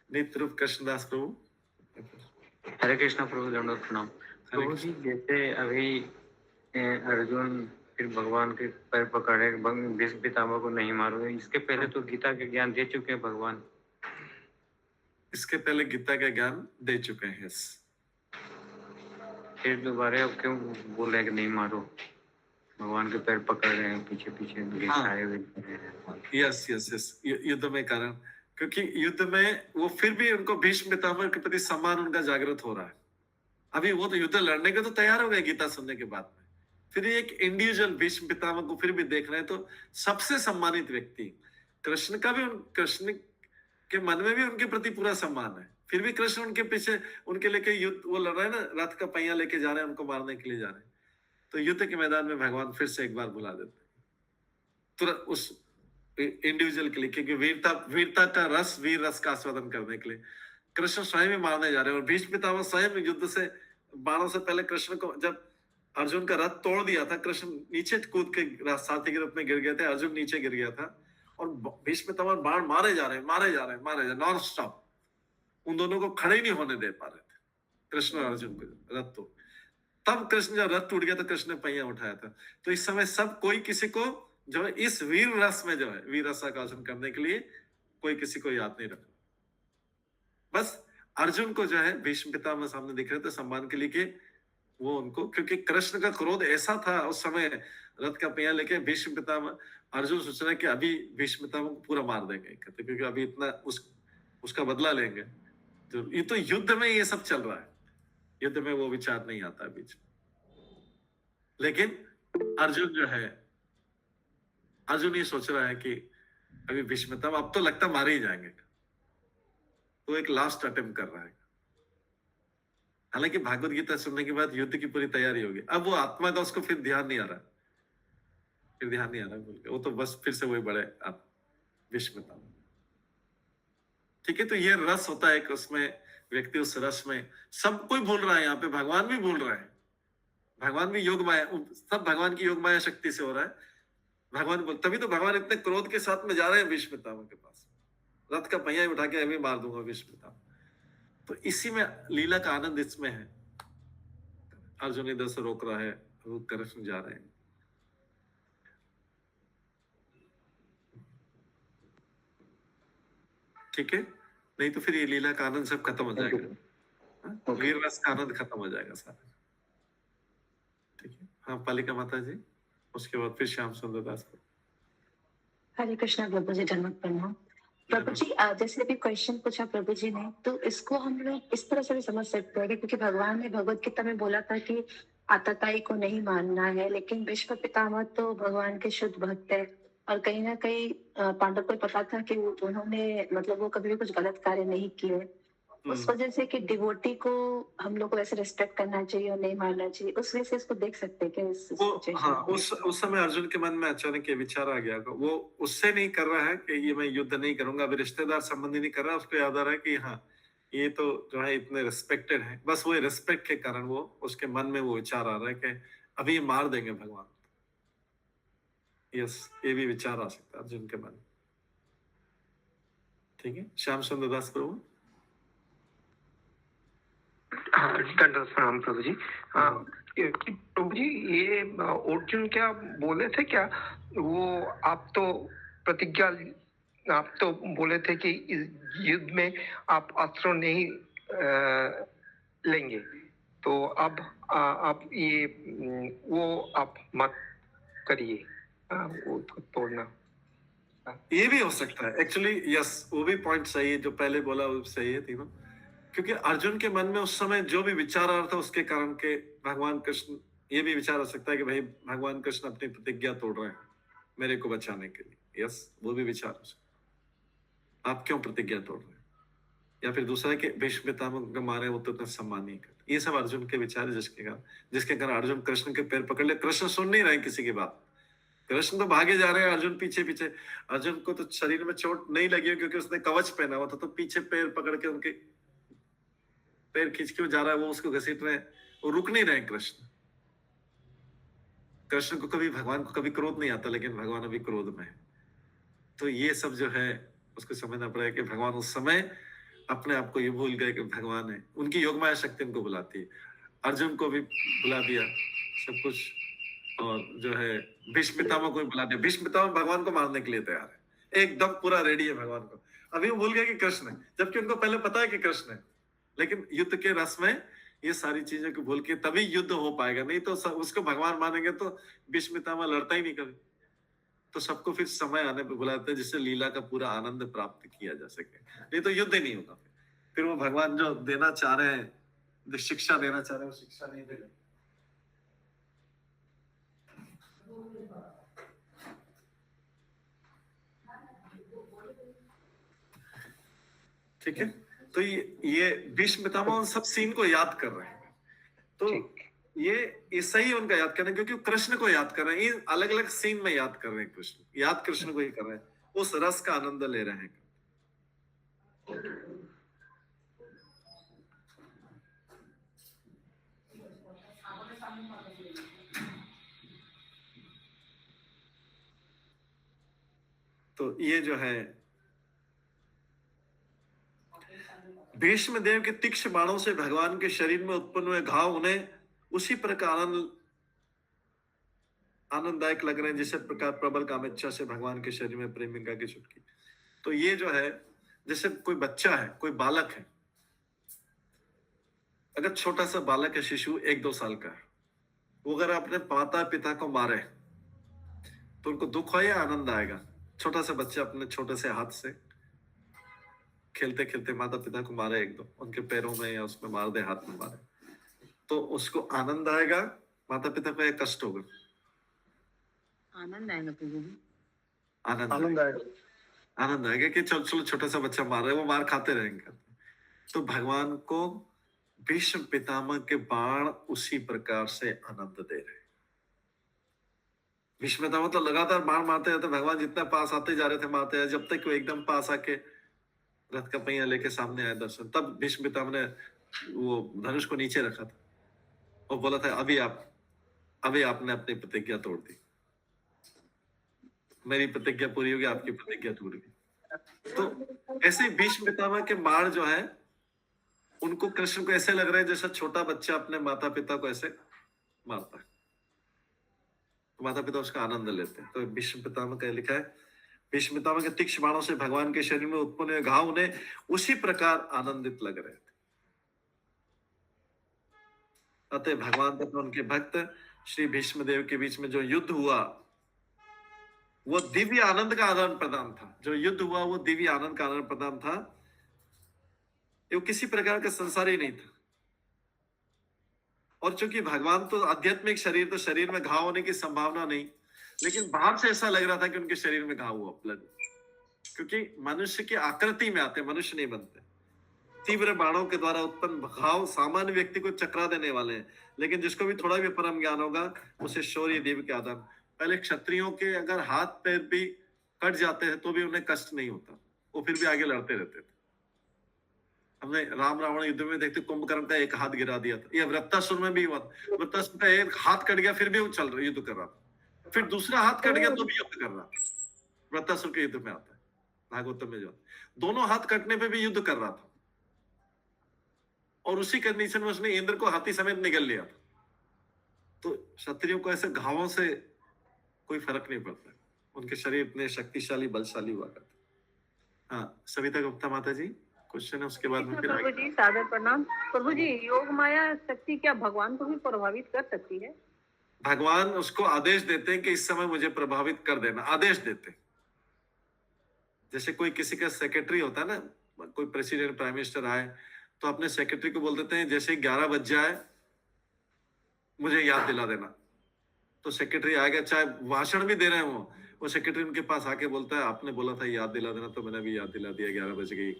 नित्य रूप कृष्णदास प्रभु। हरे कृष्णा प्रभु, दंडवत प्रणाम। प्रभु जी, जैसे अभी अर्जुन फिर भगवान के पैर पकड़े, भीष्म पितामह को नहीं मारो, इसके पहले तो गीता के ज्ञान दे चुके हैं भगवान। इसके पहले गीता का ज्ञान दे चुके हैं। फिर दोबारा अब क्यों बोल रहे हैं कि नहीं मारो? भगवान के पैर पकड़ रहे हैं, पीछे पीछे घिसाए हुए हैं। यस यस यस, युद्ध में कारण, क्योंकि युद्ध में वो फिर भी उनको भीष्म पितामह के प्रति सम्मान उनका जागृत हो रहा है। अभी वो तो युद्ध लड़ने के तो तैयार हो गए गीता सुनने के बाद में, फिर एक इंडिविजुअल भीष्म पितामह को फिर भी देख रहे हैं। तो सबसे सम्मानित व्यक्ति कृष्ण का भी, कृष्ण के मन में भी उनके प्रति पूरा सम्मान है, फिर भी कृष्ण उनके पीछे, उनके लेके युद्ध वो लड़ रहे हैं ना, रथ का पहिया लेके जा रहे हैं, उनको मारने के लिए जा रहे हैं। तो युद्ध के मैदान में भगवान फिर से एक बार बुला देते हैं तुरंत उस इंडिविजुअल के लिए, क्योंकि वीरता का रस, वीर रस का आस्वादन करने के लिए कृष्ण स्वयं ही मारने जा रहे हैं। और भीष्म पितामह स्वयं युद्ध से बाणों से पहले कृष्ण को, जब अर्जुन का रथ तोड़ दिया था, कृष्ण नीचे कूद के साथी के रूप में गिर गए थे, अर्जुन नीचे गिर गया था, और भीष्म पितामह बाण मारे जा रहे हैं नॉन स्टॉप। उन दोनों को खड़े ही नहीं होने दे पा रहे थे, कृष्ण और अर्जुन को, रथ तो। तब कृष्ण, जब रथ टूट गया तो कृष्ण ने पहिया उठाया था। तो इस समय सब कोई किसी को जो है इस वीर रस में, जो है वीर रस का आचरण करने के लिए कोई किसी को याद नहीं रखा। बस अर्जुन को जो है भीष्म पितामह सामने दिख रहे थे सम्मान के लिए, कि वो उनको, क्योंकि कृष्ण का क्रोध ऐसा था उस समय, रथ का पहिया लेके भीष्म पितामह, अर्जुन सोच रहे कि अभी भीष्म पितामह को पूरा मार देंगे, क्योंकि अभी इतना उसका बदला लेंगे। तो ये तो युद्ध में ये सब चल रहा है, युद्ध में वो विचार नहीं आता बीच में। लेकिन अर्जुन जो है, अर्जुन ये सोच रहा है कि अभी भीष्म पितामह अब तो लगता मारे ही जाएंगे, तो एक लास्ट अटेम्प्ट कर रहा है। हालांकि भागवत गीता सुनने के बाद युद्ध की पूरी तैयारी होगी। अब वो आत्मा का उसको फिर ध्यान नहीं आ रहा, बोल के वो तो बस फिर से वही बड़े भीष्म पितामह। ठीक है, तो ये रस होता है कि उसमें व्यक्ति, उस रस में सब कोई भूल रहा है। यहाँ पे भगवान भी भूल रहा है, भगवान भी योग माया, सब भगवान की योग माया शक्ति से हो रहा है। भगवान बोल, तभी तो भगवान इतने क्रोध के साथ में जा रहे हैं भीष्म पितामह के पास, रथ का पहिया उठा के अभी मार दूंगा भीष्म पितामह। तो इसी में लीला का आनंद इसमें है। अर्जुन इधर से रोक रहा है, वो कृष्ण जा रहे हैं। ठीक है, नहीं तो फिर ये लीला का आनंद सब खत्म हो जाएगा, वीर रस का आनंद खत्म हो जाएगा सारा। ठीक है, हाँ पालिका माता जी, उसके बाद फिर श्याम सुंदर दास को। हरे कृष्णा प्रभु जी, धन्यवाद प्रणाम। प्रभु जी, जैसे अभी क्वेश्चन पूछा प्रभु जी ने, तो इसको हम लोग इस तरह से भी समझ सकते हैं, क्योंकि भगवान ने भगवत गीता में बोला था कि आतताई को नहीं मानना है, लेकिन भीष्म पितामह तो भगवान के शुद्ध भक्त है, और कहीं ना कहीं पांडव को पता था कि उन्होंने मतलब वो कभी भी कुछ गलत कार्य नहीं किए। उस वजह से कि डिवोटी को हम लोग को ऐसे रिस्पेक्ट करना चाहिए और नहीं मारना चाहिए, उस वजह से इसको देख सकते हैं क्या इस वो सिचुएशन हाँ, उस समय अर्जुन के मन में अचानक ये विचार आ गया। वो उससे नहीं कर रहा है कि ये मैं युद्ध नहीं करूंगा, अभी रिश्तेदार संबंधी नहीं कर रहा, उसको याद आ रहा है कि हाँ ये तो जो है इतने रिस्पेक्टेड है, बस वो रिस्पेक्ट के कारण वो उसके मन में वो विचार आ रहा है कि अभी ये मार देंगे भगवान। यस, ये भी विचार आ सकता है अर्जुन के मन में। ठीक है, श्याम सुंदर दास प्रभु। हाँ, दंडवत प्रणाम प्रभु जी। प्रभु जी, ये अर्जुन क्या बोले थे क्या, वो आप तो प्रतिज्ञा, आप तो बोले थे कि इस युद्ध में आप अस्त्र नहीं लेंगे, तो अब आप ये वो आप मत करिए, वो तो तोड़ना। ये भी हो सकता है एक्चुअली। यस, वो भी पॉइंट सही है, जो पहले बोला वो सही है तीनों। क्योंकि अर्जुन के मन में उस समय जो भी विचार आ रहा था उसके कारण के भगवान कृष्ण, ये भी विचार आ सकता है कि भाई भगवान कृष्ण अपनी प्रतिज्ञा तोड़ रहे हैं मेरे को बचाने के लिए। यस, वो भी विचार हो सकता है, आप क्यों प्रतिज्ञा तोड़ रहे हैं। या फिर दूसरा है कि भीष्म पितामह को मारे वो तो इतना सम्मान नहीं करते। ये सब अर्जुन के विचार है, जिसके कारण अर्जुन कृष्ण के पैर पकड़ ले। कृष्ण सुन नहीं रहे किसी की बात, कृष्ण तो भागे जा रहे हैं, अर्जुन पीछे पीछे। अर्जुन को तो शरीर में चोट नहीं लगी क्योंकि उसने कवच पहना हुआ था, तो पीछे पैर पकड़ के उनके पैर खींच के जा रहा है, वो उसको घसीट रहे हैं, वो रुक नहीं रहे। कृष्ण को कभी, भगवान को कभी क्रोध नहीं आता, लेकिन भगवान अभी क्रोध में है। तो ये सब जो है उसको समझना पड़ेगा कि भगवान उस समय अपने आप को ये भूल गए कि भगवान है, उनकी योगमाया शक्ति उनको बुलाती है। अर्जुन को भी बुला दिया सब कुछ, और जो है भीष्म पितामह को भी बुला दिया। भीष्म पितामह भगवान को मारने के लिए तैयार है, एकदम पूरा रेडी है भगवान को। अभी वो भूल गए कि कृष्ण है, जबकि उनको पहले पता है कि कृष्ण है, लेकिन युद्ध के रस में ये सारी चीजें को भूल के तभी युद्ध हो पाएगा। नहीं तो उसको भगवान मानेंगे तो भीष्म पितामह लड़ता ही नहीं कभी। तो सबको फिर समय आने पर बुलाते हैं जिससे लीला का पूरा आनंद प्राप्त किया जा सके, नहीं तो युद्ध ही नहीं होगा। फिर वो भगवान जो देना चाह रहे हैं, जो शिक्षा देना चाह रहे हैं, वो शिक्षा नहीं देगा। ठीक है, तो ये भीष्म पितामह सब सीन को याद कर रहे हैं। तो ये सही उनका याद करना, क्योंकि कृष्ण को याद कर रहे हैं, इन अलग अलग सीन में याद कर रहे हैं। कृष्ण को ही कर रहे हैं, उस रस का आनंद ले रहे हैं। तो ये जो है भीष्म देव के तीक्ष्ण बाणों से भगवान के शरीर में उत्पन्न हुए घाव उन्हें उसी प्रकार आनंददायक लग रहे हैं जिस प्रकार प्रबल कामेच्छा से भगवान के शरीर में प्रेमिका की चुटकी। तो ये जो है जैसे कोई बच्चा है, कोई बालक है, अगर छोटा सा बालक है, शिशु 1-2 साल का है, वो अगर अपने माता पिता को मारे तो उनको दुख हो या आनंद आएगा। छोटा सा बच्चा अपने छोटे से हाथ से खेलते खेलते माता पिता को मारे, एकदम उनके पैरों में या उसमें मार दे, हाथ में मारे, तो उसको आनंद आएगा, माता पिता को एक कष्ट होगा? आनंद आएगा प्रभु जी, आनंद आएगा कि चलो छोटा सा बच्चा मार रहा है, वो मार खाते रहेंगे। तो भगवान को भीष्म पितामह के बाण उसी प्रकार से आनंद दे रहे। भीष्म पितामह तो लगातार बाण मारते रहते, भगवान जितना पास आते जा रहे थे मारते हैं, जब तक वो एकदम पास आके रथ का पहिया लेके सामने आए दर्शन, तब भीष्म पितामह ने वो धनुष को नीचे रखा था और बोला था अभी आपने अपनी प्रतिज्ञा तोड़ दी, मेरी प्रतिज्ञा पूरी होगी, आपकी प्रतिज्ञा टूट गई। तो ऐसे भीष्म पितामह के बाण जो है उनको, कृष्ण को ऐसे लग रहा है जैसा छोटा बच्चा अपने माता पिता को ऐसे मारता है, तो माता पिता उसका आनंद लेते हैं। तो भीष्म पितामह का लिखा है, भीष्म पितामह के तीक्ष्ण बाणों से भगवान के शरीर में उत्पन्न हुए घाव उन्हें उसी प्रकार आनंदित लग रहे थे। अतः भगवान तथा उनके भक्त श्री भीष्म देव के बीच में जो युद्ध हुआ वो दिव्य आनंद का आदान प्रदान था। जो युद्ध हुआ वो दिव्य आनंद का आदान प्रदान था, वो किसी प्रकार का संसार ही नहीं था। और चूंकि भगवान तो आध्यात्मिक शरीर, तो शरीर में घाव होने की संभावना नहीं, लेकिन बाहर से ऐसा लग रहा था कि उनके शरीर में घाव हुआ, ब्लड, क्योंकि मनुष्य की आकृति में आते, मनुष्य नहीं बनते। तीव्र बाणों के द्वारा उत्पन्न घाव सामान्य व्यक्ति को चकरा देने वाले हैं, लेकिन जिसको भी थोड़ा भी परम ज्ञान होगा उसे शौर्य देव के आधार। पहले क्षत्रियों के अगर हाथ पैर भी कट जाते हैं तो भी उन्हें कष्ट नहीं होता, वो फिर भी आगे लड़ते रहते थे। हमने राम रावण युद्ध में देखते कुंभकर्ण का एक हाथ गिरा दिया था, ये वृत्तासुर में भी हुआ। वृत्तासुर का एक हाथ कट गया फिर भी वो चल रहा, युद्ध कर रहा था, फिर दूसरा हाथ कट गया तो भी युद्ध कर रहा था। वृत्तासुर के युद्ध में आता है भागवतम में, जो दोनों हाथ कटने पे भी युद्ध कर रहा था, और उसी कंडीशन में उसने इंद्र को हाथी समेत निगल लिया था। तो क्षत्रियों को ऐसे घावों से कोई फर्क नहीं पड़ता, उनके शरीर इतने शक्तिशाली बलशाली हुआ करते। हाँ, सविता गुप्ता माता जी क्वेश्चन है, उसके बाद में फिर प्रभु जी सादर प्रणाम। प्रभु जी, योग माया शक्ति क्या भगवान को भी प्रभावित कर सकती है? भगवान उसको आदेश देते हैं कि इस समय मुझे प्रभावित कर देना, आदेश देते हैं। जैसे कोई किसी का सेक्रेटरी होता है ना, कोई प्रेसिडेंट प्राइम मिनिस्टर आए तो अपने सेक्रेटरी को बोल देते हैं जैसे 11 बज जाए मुझे याद दिला देना। तो सेक्रेटरी आएगा, चाहे भाषण भी दे रहे हो, वो सेक्रेटरी उनके पास आके बोलता है आपने बोला था याद दिला देना, तो मैंने भी याद दिला दिया, 11 बज गई।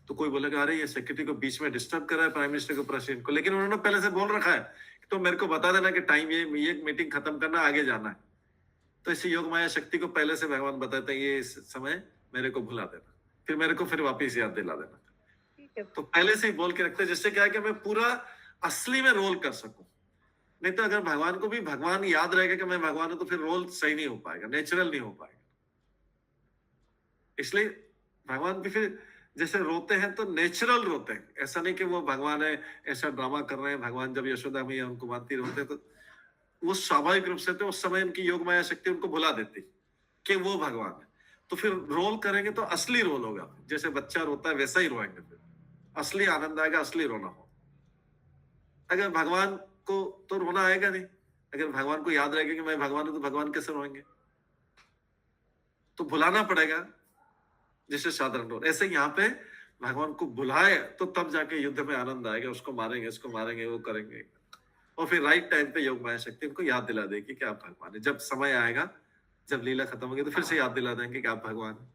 तो कोई बोलेगा अरे ये सेक्रेटरी को बीच में डिस्टर्ब कर रहा है प्राइम मिनिस्टर को, प्रेसिडेंट को, लेकिन उन्होंने पहले से बोल रखा है तो मेरे को बता देना कि टाइम ये मीटिंग खत्म करना, आगे जाना है। तो इसी योग माया शक्ति को पहले से भगवान बताते हैं ये इस समय मेरे को भुला देना, फिर मेरे को फिर वापिस याद दिला देना। तो पहले से ही बोल के रखते हैं, जिससे क्या है कि मैं पूरा असली में रोल कर सकूं। नहीं तो अगर भगवान को भी भगवान याद रहेगा कि मैं भगवान हूं तो फिर रोल सही नहीं हो पाएगा, नेचुरल नहीं हो पाएगा। इसलिए भगवान भी फिर जैसे रोते हैं तो नेचुरल रोते हैं, ऐसा नहीं कि वो भगवान है ऐसा ड्रामा कर रहे हैं। भगवान जब यशोदा मैया उनको मानती रोते तो वो स्वाभाविक रूप से तो उस समय उनकी योग माया शक्ति उनको भुला देती कि वो भगवान है। तो फिर रोल करेंगे तो असली रोल होगा, जैसे बच्चा रोता है वैसा ही रोएंगे, फिर असली आनंद आएगा, असली रोना हो। अगर भगवान को तो रोना आएगा नहीं, अगर भगवान को याद रहेगा कि मैं भगवान हूं तो भगवान कैसे रोएंगे? तो भुलाना पड़ेगा, जैसे साधारण रोल। ऐसे यहाँ पे भगवान को भुलाए तो तब जाके युद्ध में आनंद आएगा, उसको मारेंगे, इसको मारेंगे, वो करेंगे, और फिर राइट टाइम पे योग माया शक्ति उनको याद दिला देगी कि आप भगवान है। जब समय आएगा, जब लीला खत्म होगी तो फिर से याद दिला देंगे कि आप भगवान हैं।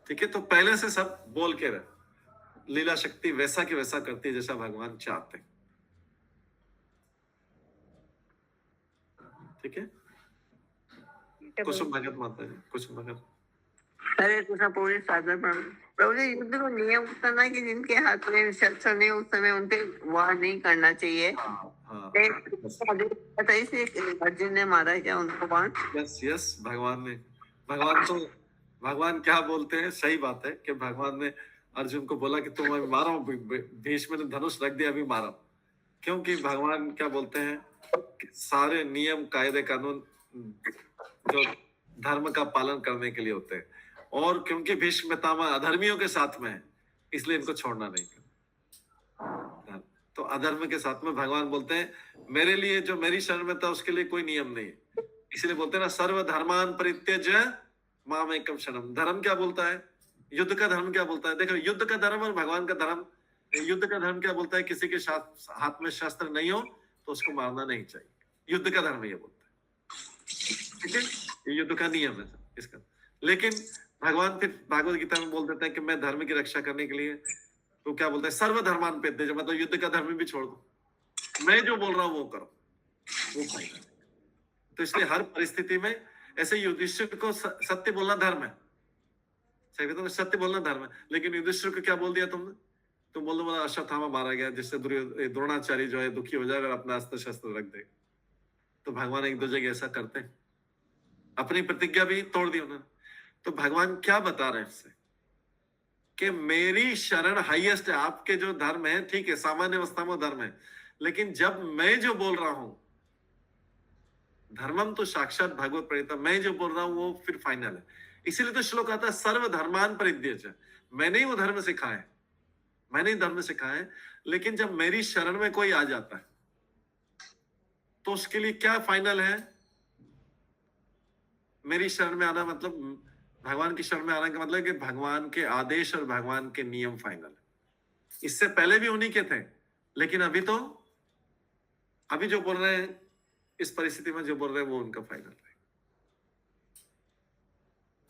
ठीक है, तो पहले से सब बोल के रहे, लीला शक्ति वैसा की वैसा करती है जैसा भगवान चाहते हैं। ठीक है, कुसुम भगत माता जी, कुसुम भगत। हरे कृष्ण प्रभु जी सादर प्रणाम। प्रभु जी, युद्ध को नियम करना कि जिनके हाथ में शस्त्र नहीं उस समय उनके वार नहीं करना चाहिए। हाँ, इसलिए अर्जुन ने मारा क्या उनको बाण? यस यस, भगवान क्या बोलते हैं, सही बात है कि भगवान ने अर्जुन को बोला कि तुम अभी मारो, भीष्म ने धनुष रख दिया अभी मारो। क्योंकि भगवान क्या बोलते हैं कि सारे नियम कायदे कानून जो धर्म का पालन करने के लिए होते हैं, और क्योंकि भीष्म पितामह अधर्मियों के साथ में है इसलिए इनको छोड़ना नहीं करना। तो अधर्म के साथ में भगवान बोलते हैं मेरे लिए जो मेरी शरण में था उसके लिए कोई नियम नहीं है, इसलिए बोलते हैं ना सर्व धर्मान परित्यज्य माम एकम शरणम। धर्म क्या बोलता है, युद्ध का धर्म क्या बोलता है? देखो, युद्ध का धर्म और भगवान का धर्म, युद्ध का धर्म क्या बोलता है, किसी के हाथ में शस्त्र नहीं हो तो उसको मारना नहीं चाहिए, युद्ध का धर्म ये बोलता है। ठीक है, ये युद्ध का नियम है इसका। लेकिन भगवान फिर भागवत गीता में बोल देता है कि मैं धर्म की रक्षा करने के लिए, तो क्या बोलता है, सर्व धर्मान परित्यज्य, मतलब युद्ध का धर्म भी छोड़ दो, मैं जो बोल रहा हूं वो करो, वो फायदा। तो इसलिए हर परिस्थिति में ऐसे युधिष्ठिर को सत्य बोलना धर्म है, सत्य बोलना धर्म है। लेकिन युधिष्ठिर को क्या बोल दिया तुमने? तुम बोल दो बोला अश्वत्थामा मारा गया, जिससे द्रोणाचार्य जो है दुखी हो जाएगा और अपना अस्त्र शस्त्र रख देगा। तो भगवान एक दो जगह ऐसा करते हैं, अपनी प्रतिज्ञा भी तोड़ दी उन्होंने। तो भगवान क्या बता रहे हैं इससे कि मेरी शरण हाईएस्ट है। आपके जो धर्म है ठीक है, सामान्य अवस्था में धर्म है, लेकिन जब मैं जो बोल रहा हूं, धर्मम तो साक्षात भगवत प्रणीता, मैं जो बोल रहा हूं वो फिर फाइनल है। इसीलिए तो श्लोक आता है सर्व धर्मान परित्यज्य। मैंने ही वो धर्म सिखाया है, मैंने ही धर्म सिखाया है, लेकिन जब मेरी शरण में कोई आ जाता है तो उसके लिए क्या फाइनल है? मेरी शरण में आना मतलब भगवान की शरण में आने का मतलब कि भगवान के आदेश और भगवान के नियम फाइनल है। इससे पहले भी उन्हीं के थे, लेकिन अभी जो बोल रहे हैं इस परिस्थिति में जो बोल रहे हैं वो उनका फाइनल है।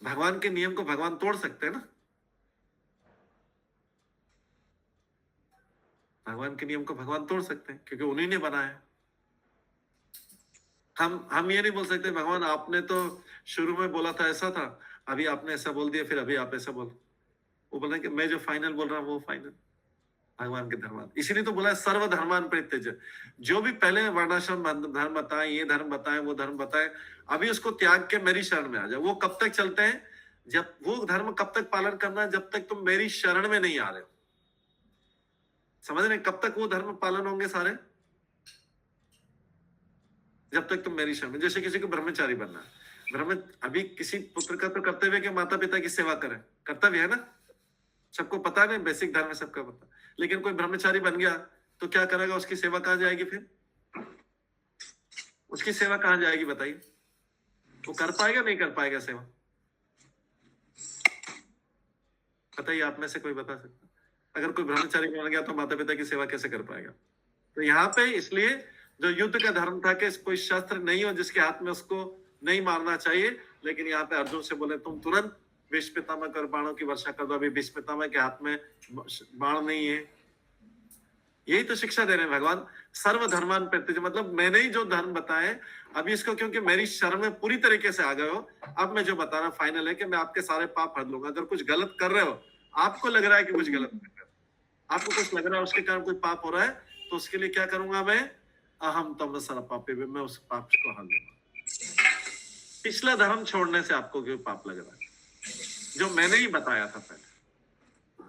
भगवान के नियम को भगवान तोड़ सकते हैं ना, भगवान के नियम को भगवान तोड़ सकते हैं क्योंकि उन्हीं ने बनाया है। हम ये नहीं बोल सकते भगवान आपने तो शुरू में बोला था ऐसा था, अभी आपने ऐसा बोल दिया, फिर अभी आप ऐसा बोलो। वो बोला कि मैं जो फाइनल बोल रहा हूँ वो फाइनल भगवान के धर्म। इसीलिए तो बोला है सर्व धर्मान परित्यज्य। जो भी पहले वर्णाश्रम धर्म बताए, ये धर्म बताए, वो धर्म बताए, अभी उसको त्याग के मेरी शरण में आ जाओ। वो कब तक चलते हैं? जब वो धर्म कब तक पालन करना है? जब तक तुम मेरी शरण में नहीं आ रहे हो। समझ रहे? कब तक वो धर्म पालन होंगे सारे? जब तक तुम मेरी शरण में। जैसे किसी को ब्रह्मचारी बनना है, अभी किसी पुत्र का तो कर्तव्य है कि माता पिता की सेवा करे, कर्तव्य है ना, सबको पता नहीं, बेसिक धर्म है, सबका पता। लेकिन कोई ब्रह्मचारी बन गया तो क्या करेगा? उसकी सेवा कहां जाएगी? फिर उसकी सेवा कहां जाएगी बताइए? वो कर पाएगा नहीं कर पाएगा सेवा? बताइए, आप में से कोई बता सकता? अगर कोई ब्रह्मचारी बन गया तो माता पिता की सेवा कैसे कर पाएगा? तो यहाँ पे इसलिए जो युद्ध का धर्म था कि कोई शस्त्र नहीं हो जिसके हाथ में उसको नहीं मारना चाहिए, लेकिन यहाँ पे अर्जुन से बोले तुम तुरंत भीष्म पितामह कर बाणों की वर्षा कर दो। अभी भीष्म पितामह के हाथ में बाण नहीं है। यही तो शिक्षा दे रहे हैं भगवान, सर्व धर्मान परित्यज्य। मतलब मैंने ही जो धर्म बताए, अभी इसको क्योंकि मेरी शरण में पूरी तरीके से आ गए हो, अब मैं जो बता रहा फाइनल है कि मैं आपके सारे पाप हर लूंगा। अगर कुछ गलत कर रहे हो, आपको लग रहा है कि कुछ गलत कर रहे हो, आपको कुछ लग रहा है उसके कारण कोई पाप हो रहा है, तो उसके लिए क्या करूंगा मैं? अहम तम सारा पापे, मैं उस पाप को हल दूंगा। पिछला धर्म छोड़ने से आपको क्यों पाप लग रहा है? जो मैंने ही बताया था पहले।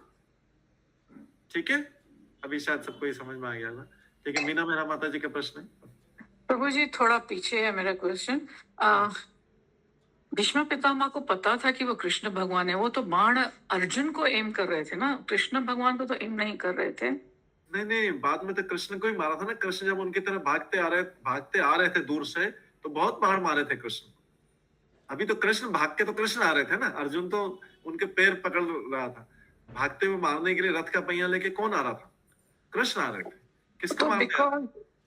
ठीक है, अभी शायद सबको ये समझ में आ गया ना? ठीक है मीना, मेरा माता जी का प्रश्न है। प्रभु जी थोड़ा पीछे है मेरा क्वेश्चन। भीष्म पितामह को पता था कि वो कृष्ण भगवान है, वो तो बाण अर्जुन को एम कर रहे थे ना, कृष्ण भगवान को तो एम नहीं कर रहे थे। नहीं, बाद में तो कृष्ण को ही मारा था ना। कृष्ण जब उनकी तरफ भागते आ रहे थे दूर से, तो बहुत बाण मारे थे कृष्ण। अभी तो कृष्ण भाग के तो कृष्ण आ रहे थे ना, अर्जुन तो उनके पैर पकड़ रहा था। भागते हुए मारने के लिए रथ का पहिया लेके कौन आ रहा था? कृष्ण आ रहे थे। किसको मारने?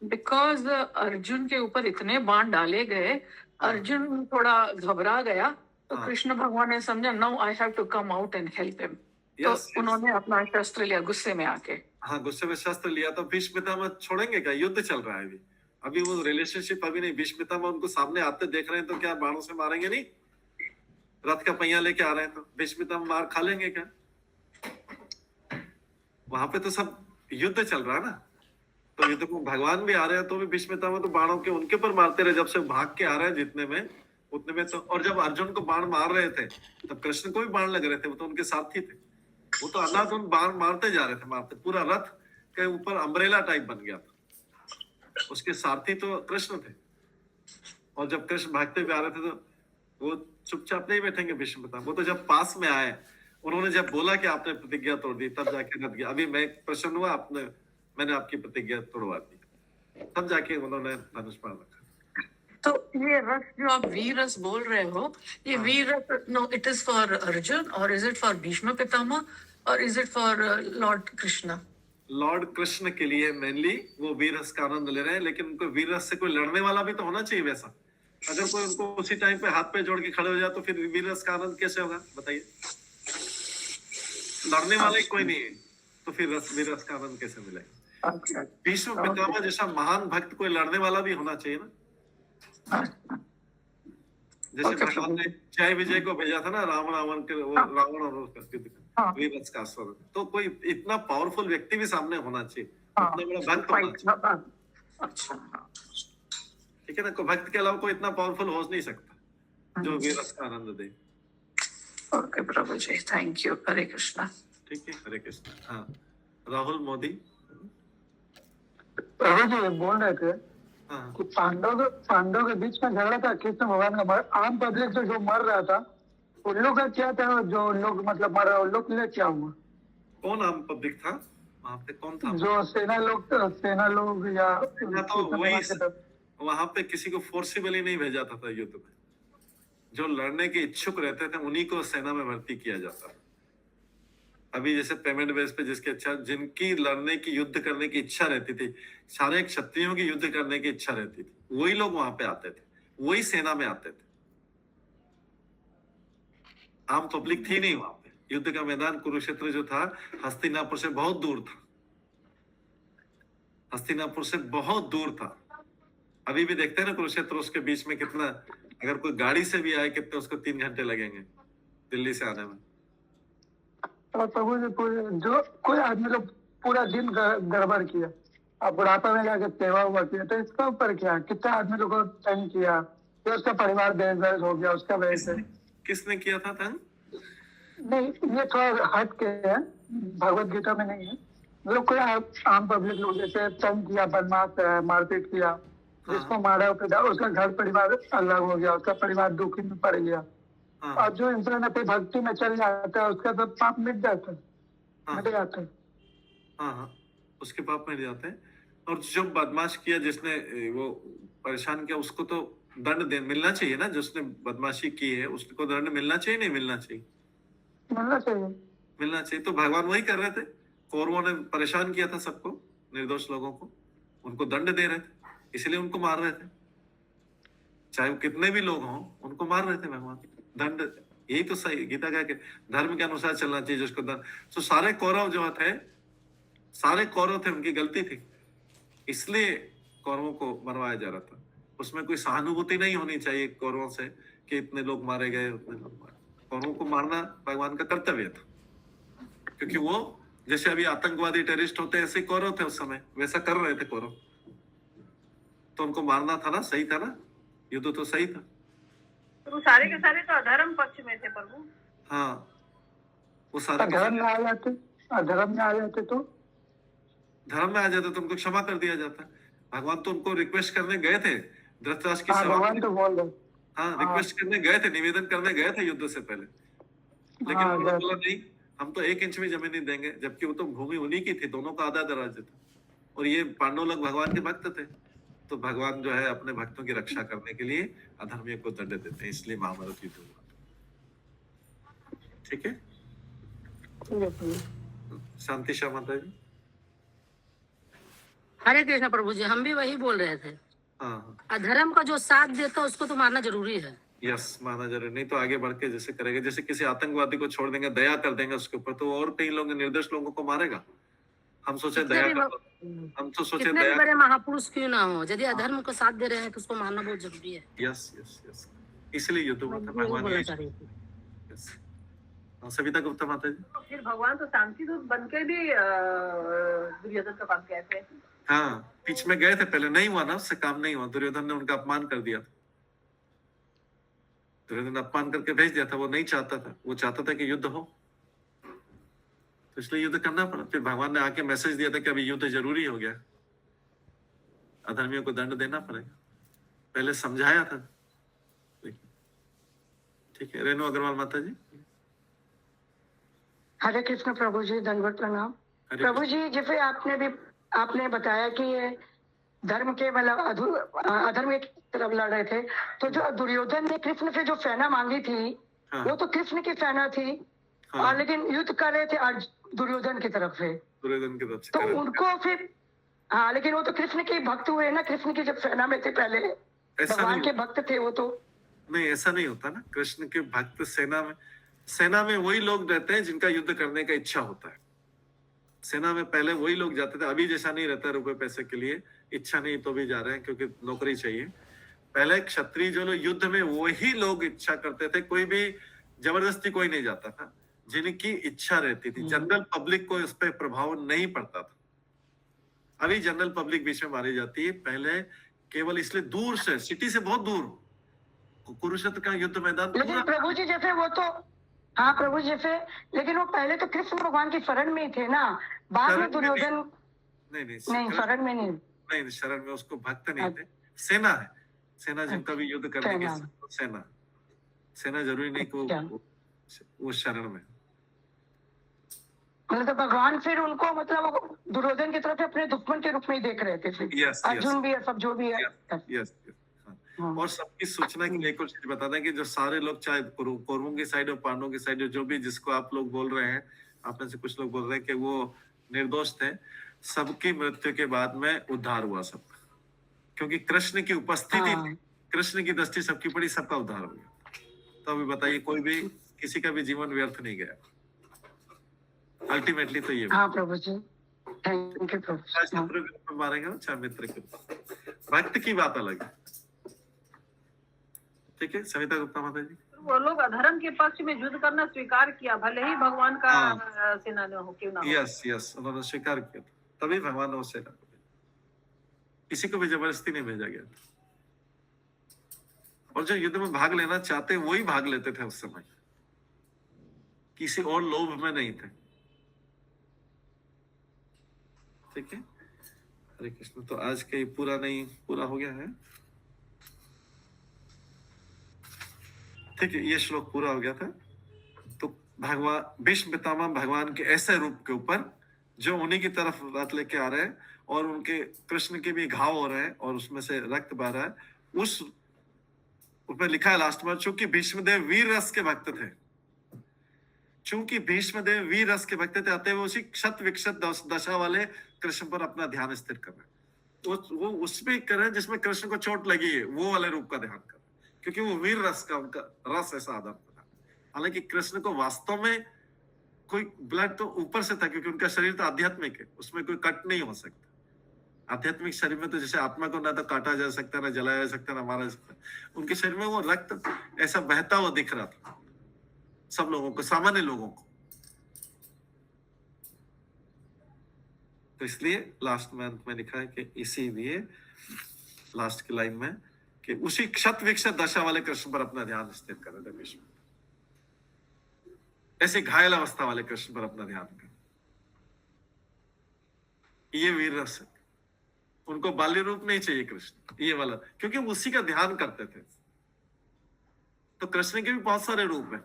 बिकॉज अर्जुन के ऊपर इतने बाण डाले गए, अर्जुन थोड़ा घबरा गया, तो कृष्ण भगवान ने समझा now I have to come out and help him, तो उन्होंने अपना शस्त्र लिया गुस्से में आके। हाँ, गुस्से में शस्त्र लिया। तो भीष्म पितामह छोड़ेंगे क्या? युद्ध चल रहा है अभी वो रिलेशनशिप अभी नहीं। भीष्म पितामह उनको सामने आते देख रहे हैं तो क्या बाणों से मारेंगे? नहीं, रथ का पहिया लेके आ रहे हैं तो भीष्म पितामह मार खा लेंगे क्या? वहां पे तो सब युद्ध चल रहा है ना, तो युद्ध में भगवान भी आ रहे हैं तो भी भीष्म पितामह तो बाणों के उनके ऊपर मारते रहे जब से भाग के आ रहे हैं जितने में उतने में तो। और जब अर्जुन को बाण मार रहे थे तब कृष्ण को भी बाण लग रहे थे, वो तो उनके साथी थे। वो तो अनाधुन बाण मारते जा रहे थे, मारते पूरा रथ के ऊपर अम्ब्रेला टाइप बन गया था। उसके सारथी तो कृष्ण थे, और जब कृष्ण भागते हुए आ रहे थे तो वो चुपचाप नहीं बैठेंगे भीष्म पितामह। वो तो जब पास में आए, उन्होंने जब बोला कि आपने प्रतिज्ञा तोड़ दी, तब जाके रथ गया। अभी मैं प्रसन्न हुआ, मैंने आपकी प्रतिज्ञा तोड़वा दी, तब जाके उन्होंने धनुष बाण रखा। तो ये रथ जो आप वीर रस बोल रहे हो, ये वीर रस, no it is for Arjun or is it for Bhishma Pitamah or is it for lord Krishna? Lord Krishna के लिए मेनली वो वीर रस का आनंद ले रहे हैं, लेकिन उनको वीर रस से कोई लड़ने वाला भी तो होना चाहिए वैसा। अगर कोई उनको उसी टाइम पे हाथ पे जोड़ के खड़े हो जाए तो फिर वीर रस का आनंद कैसे होगा बताइए? लड़ने वाला ही कोई नहीं है तो फिर वीर रस का आनंद कैसे मिलेगा? भीष्म पितामह जैसा महान भक्त कोई लड़ने वाला भी होना चाहिए ना। जैसे भगवान ने जय विजय को भेजा था ना रावण और उसका वीर रस का आस्वादन, तो कोई इतना पावरफुल व्यक्ति भी सामने होना चाहिए, इतना बड़ा भक्त होना चाहिए। ठीक है ना? कोई भक्त के अलावा कोई इतना पावरफुल हो नहीं सकता जो वीर रस का आनंद दे। Okay Prabhu ji, thank you. Hare Krishna. ठीक है, हरे कृष्णा। हाँ, राहुल मोदी। प्रभु जी बोल रहे थे कि पांडव के बीच में झगड़ा था कृष्ण भगवान का। आम पब्लिक से जो मर रहा था उन लोग का क्या था? जो लोग मतलब मर रहे उन लोग के लिए क्या हुआ? कौन आम पब्लिक था वहाँ पे? कौन था? जो सेना लोग या तो वहां पे किसी को फोर्सिबली नहीं भेजा था युद्ध में। जो लड़ने के इच्छुक रहते थे उन्हीं को सेना में भर्ती किया जाता था। अभी जैसे पेमेंट बेस पे जिसकी अच्छा, जिनकी लड़ने की युद्ध करने की इच्छा रहती थी, सारे क्षत्रियों की युद्ध करने की इच्छा रहती थी, वही लोग वहां पे आते थे, वही सेना में आते थे। आम पब्लिक थी नहीं वहां पे। युद्ध का मैदान कुरुक्षेत्र जो था हस्तिनापुर से बहुत दूर था, हस्तिनापुर से बहुत दूर था। अभी भी देखते हैं ना कुरुक्षेत्र, उसके बीच में कितना, अगर कोई गाड़ी से भी आए कितने उसको 3 घंटे लगेंगे दिल्ली से आने में। और प्रभु जी जो कोई आदमी लोग पूरा दिन गड़बड़ किया और बुढ़ापा में जाके सेवा हुआ किया, तो इसका ऊपर क्या, कितना आदमी लोग को तंग किया, तो उसका परिवार बेघर हो गया उसका वजह से। किसने किया था तंग? नहीं, ये थोड़ा हट के है, भगवत गीता में नहीं है। लोग कोई आम पब्लिक लोग जैसे तंग किया, बदमाश मारपीट किया, जिसको मारा पिटा, उसका घर परिवार अलग हो गया, उसका परिवार दुखी में पड़ गया। और जो इंसान अपनी भक्ति में चल जाता है उसका सब पाप मिट जाता है, मिट जाता है। हाँ, उसके पाप मिट जाते हैं। और जो बदमाश किया, जिसने वो परेशान किया, उसको तो दंड मिलना चाहिए ना। जिसने बदमाशी की है उसको दंड मिलना चाहिए, नहीं मिलना चाहिए? मिलना चाहिए, मिलना चाहिए। तो भगवान वही कर रहे थे। कौरवों ने परेशान किया था सबको, निर्दोष लोगों को, उनको दंड दे रहे थे, इसलिए उनको मार रहे थे। चाहे वो कितने भी लोग हों, उनको मार रहे थे भगवान। दंड, यही तो सही गीता का, धर्म के अनुसार चलना चाहिए जिसको दंड। तो सारे कौरव जो थे, सारे कौरव थे, उनकी गलती थी, इसलिए कौरवों को मरवाया जा रहा था। उसमें कोई सहानुभूति नहीं होनी चाहिए कौरवों से कि इतने लोग मारे गए, उतने लोग मारे। कौरवों को मारना भगवान का कर्तव्य था, क्योंकि वो जैसे अभी आतंकवादी टेररिस्ट होते हैं, ऐसे कौरव थे उस समय, वैसा कर रहे थे कौरव। तो उनको मारना था ना, सही था ना, युद्ध तो सही था। तो सारे के सारे तो अधर्म पक्ष में थे प्रभु। हाँ, वो सारे धर्म में आ जाते, धर्म में आ जाते तो धर्म में आ जाते तो उनको क्षमा कर दिया जाता। भगवान तो उनको रिक्वेस्ट करने गए थे, धृतराष्ट्र की सेवा। भगवान तो बोल रहे, हाँ, रिक्वेस्ट करने गए थे, निवेदन करने गए थे युद्ध से पहले, लेकिन उन्होंने बोला नहीं, हम तो 1 इंच भी जमीन नहीं देंगे। जबकि वो तो भूमि उन्हीं की थी, दोनों का आधा आधा राज्य था। और ये पांडव लोग भगवान के भक्त थे, तो भगवान जो है अपने भक्तों की रक्षा करने के लिए अधर्मियों को दंड देते हैं, इसलिए महाभारत युद्ध हुआ। ठीक है, शांति शाह माता जी। हरे कृष्ण प्रभु जी, हम भी वही बोल रहे थे। हाँ, अधर्म का जो साथ देता है उसको तो मारना जरूरी है। यस, माना जरूरी, नहीं तो आगे बढ़ के जैसे करेगा, जैसे किसी आतंकवादी को छोड़ देंगे, दया कर देंगे उसके ऊपर, तो और कई लोग निर्दोष लोगों को मारेगा। हम सोचे दया हम तो सोचे कितने भी दया। बड़े महापुरुष क्यों ना हो, यदि अधर्म को साथ दे रहे हैं तो उसको मारना बहुत जरूरी है। यस यस यस, इसलिए युद्ध हुआ था भगवान। यस, सविता गुप्ता माता जी। फिर भगवान तो शांति दूत बनकर भी दुर्योधन के पास गए थे। हाँ, बीच में गए थे, पहले नहीं हुआ ना, उससे काम नहीं हुआ। दुर्योधन ने उनका अपमान कर दिया था, दुर्योधन अपमान करके भेज दिया था। वो नहीं चाहता था, वो चाहता था कि युद्ध हो, तो इसलिए युद्ध करना पड़ा। फिर भगवान ने आके मैसेज दिया था कि अभी युद्ध जरूरी हो गया, अधर्मियों को दंड देना पड़ेगा। पहले समझाया था। ठीक है, रेणु अग्रवाल माता जी। हरे कृष्ण प्रभु जी, दंडवत प्रणाम। प्रभु जी, जैसे आपने बताया कि ये धर्म के मतलब अधर्म की तरफ लड़ रहे थे, तो जो दुर्योधन ने कृष्ण से जो सेना मांगी थी, वो तो कृष्ण की सेना थी। और लेकिन युद्ध कर रहे थे दुर्योधन की तरफ से, दुर्योधन की तरफ से, तो उनको फिर हाँ, लेकिन वो तो कृष्ण के भक्त हुए ना, कृष्ण की जब सेना में थे, पहले भगवान के भक्त थे वो तो। नहीं, ऐसा नहीं होता ना। कृष्ण के भक्त सेना में वही लोग रहते हैं जिनका युद्ध करने का इच्छा होता है। सेना में पहले वही लोग जाते थे, अभी जैसा नहीं रहता रुपए पैसे के लिए, इच्छा नहीं तो भी जा रहे हैं क्योंकि नौकरी चाहिए। पहले क्षत्रिय जो लोग युद्ध में, वही लोग इच्छा करते थे, कोई भी जबरदस्ती कोई नहीं जाता था, जिनकी इच्छा रहती थी। जनरल पब्लिक को इस पर प्रभाव नहीं पड़ता था। अभी जनरल पब्लिक बीच में मारी जाती है, पहले केवल इसलिए दूर से, सिटी से बहुत दूर कुरुक्षेत्र का युद्ध मैदान। लेकिन प्रभु जी जैसे वो तो, हाँ प्रभु जी जैसे, लेकिन वो पहले तो कृष्ण भगवान की शरण में ही थे ना, बाद में दुर्योधन। नहीं, शरण में नहीं, शरण में उसको भक्त नहीं थे, सेना है। सेना जिनका भी युद्ध करने की सेना जरूरी नहीं कि वो शरण में। मतलब तो भगवान फिर उनको मतलब दुर्योधन की तरफ अपने दुश्मन के रूप में ही देख रहे थे फिर। अर्जुन भी है, सब जो भी है। यस। और सबकी सूचना के लिए एक और चीज बता दें कि जो सारे लोग, चाहे कौरवों की साइड और पांडवों की साइड, जो भी जिसको आप लोग बोल रहे हैं, आप में से कुछ लोग बोल रहे हैं कि वो निर्दोष थे, सबकी मृत्यु के बाद में उद्धार हुआ सबका। क्योंकि कृष्ण की उपस्थिति हाँ। थी, कृष्ण की दृष्टि सबकी पड़ी, सबका उद्धार हो गया। तो अभी बताइए, कोई भी किसी का भी जीवन व्यर्थ नहीं गया। अल्टीमेटली तो ये हाँ प्रभु जी, थैंक यू प्रभु जी। शत्रु के ऊपर मारेंगे ना, चाहे मित्र के ऊपर। भक्त की बात अलग है। ठीक है सविता गुप्ता माता जी। वो लोग अधर्म के पक्ष में युद्ध करना स्वीकार किया, भले ही भगवान का सेना न हो क्यों ना हो। यस यस, उन्होंने स्वीकार किया था, तभी भगवान ने उसे किसी को भी जबरदस्ती नहीं भेजा गया। और जो युद्ध में भाग लेना चाहते वही भाग लेते थे उस समय, किसी और लोभ में नहीं थे। ठीक है, हरे कृष्ण। तो आज का ये पूरा हो गया है। ठीक है, ये श्लोक पूरा हो गया था। तो भगवान भीष्म पितामह भगवान के ऐसे रूप के ऊपर जो उन्हीं की तरफ रथ लेके आ रहे हैं और उनके कृष्ण के भी घाव हो रहे हैं और उसमें से रक्त बह रहा है, उस ऊपर लिखा है लास्ट में, चूंकि भीष्मदेव वीर रस के भक्त थे, चूंकि भीष्मदेव वीर रस के भक्त थे, अतः वो उसी क्षत विक्षत दशा वाले कृष्ण पर अपना ध्यान स्थिर कर रहे हैं। वो उसमें कर रहे हैं जिसमें कृष्ण को चोट लगी है, वो वाले रूप का ध्यान कर रहे हैं, क्योंकि वो वीर रस का उनका रस ऐसा आदान प्रदान। हालांकि कृष्ण को वास्तव में कोई ब्लड तो ऊपर से था, क्योंकि उनका शरीर तो आध्यात्मिक है, उसमें कोई कट नहीं हो सकता। आध्यात्मिक शरीर में तो जैसे आत्मा को ना तो काटा जा सकता, ना जलाया जा सकता, ना मारा जा सकता, उनके शरीर में वो रक्त ऐसा बहता हुआ दिख रहा था सब लोगों को, सामान्य लोगों को। तो इसलिए लास्ट में अंत में लिखा है कि इसीलिए लास्ट की लाइन में कि उसी क्षत विक्षत दशा वाले कृष्ण पर अपना ध्यान स्थिर कर रहे थे भीष्म, ऐसे घायल अवस्था वाले कृष्ण पर अपना ध्यान कर। ये वीर रस है, उनको बाल्य रूप नहीं चाहिए कृष्ण, ये वाला, क्योंकि उसी का ध्यान करते थे। तो कृष्ण के भी बहुत सारे रूप हैं,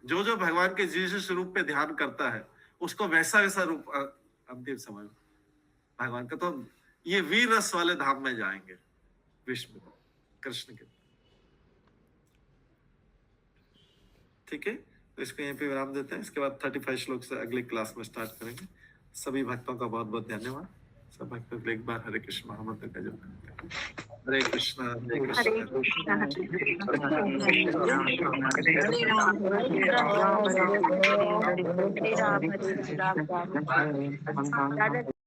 जो जो भगवान के जीसस रूप पे ध्यान करता है उसको वैसा वैसा रूप अंतिम समय भगवान का। तो ये वीर रस वाले धाम में जाएंगे विष्णु कृष्ण के। ठीक है, तो इसको यहीं पे विराम देते हैं। इसके बाद 35 श्लोक से अगली क्लास में स्टार्ट करेंगे। सभी भक्तों का बहुत बहुत धन्यवाद। सब भक्तों एक बार हरे कृष्ण महामंत्र का जप करते हैं। हरे कृष्ण हरे कृष्ण हरे राम हरे राम।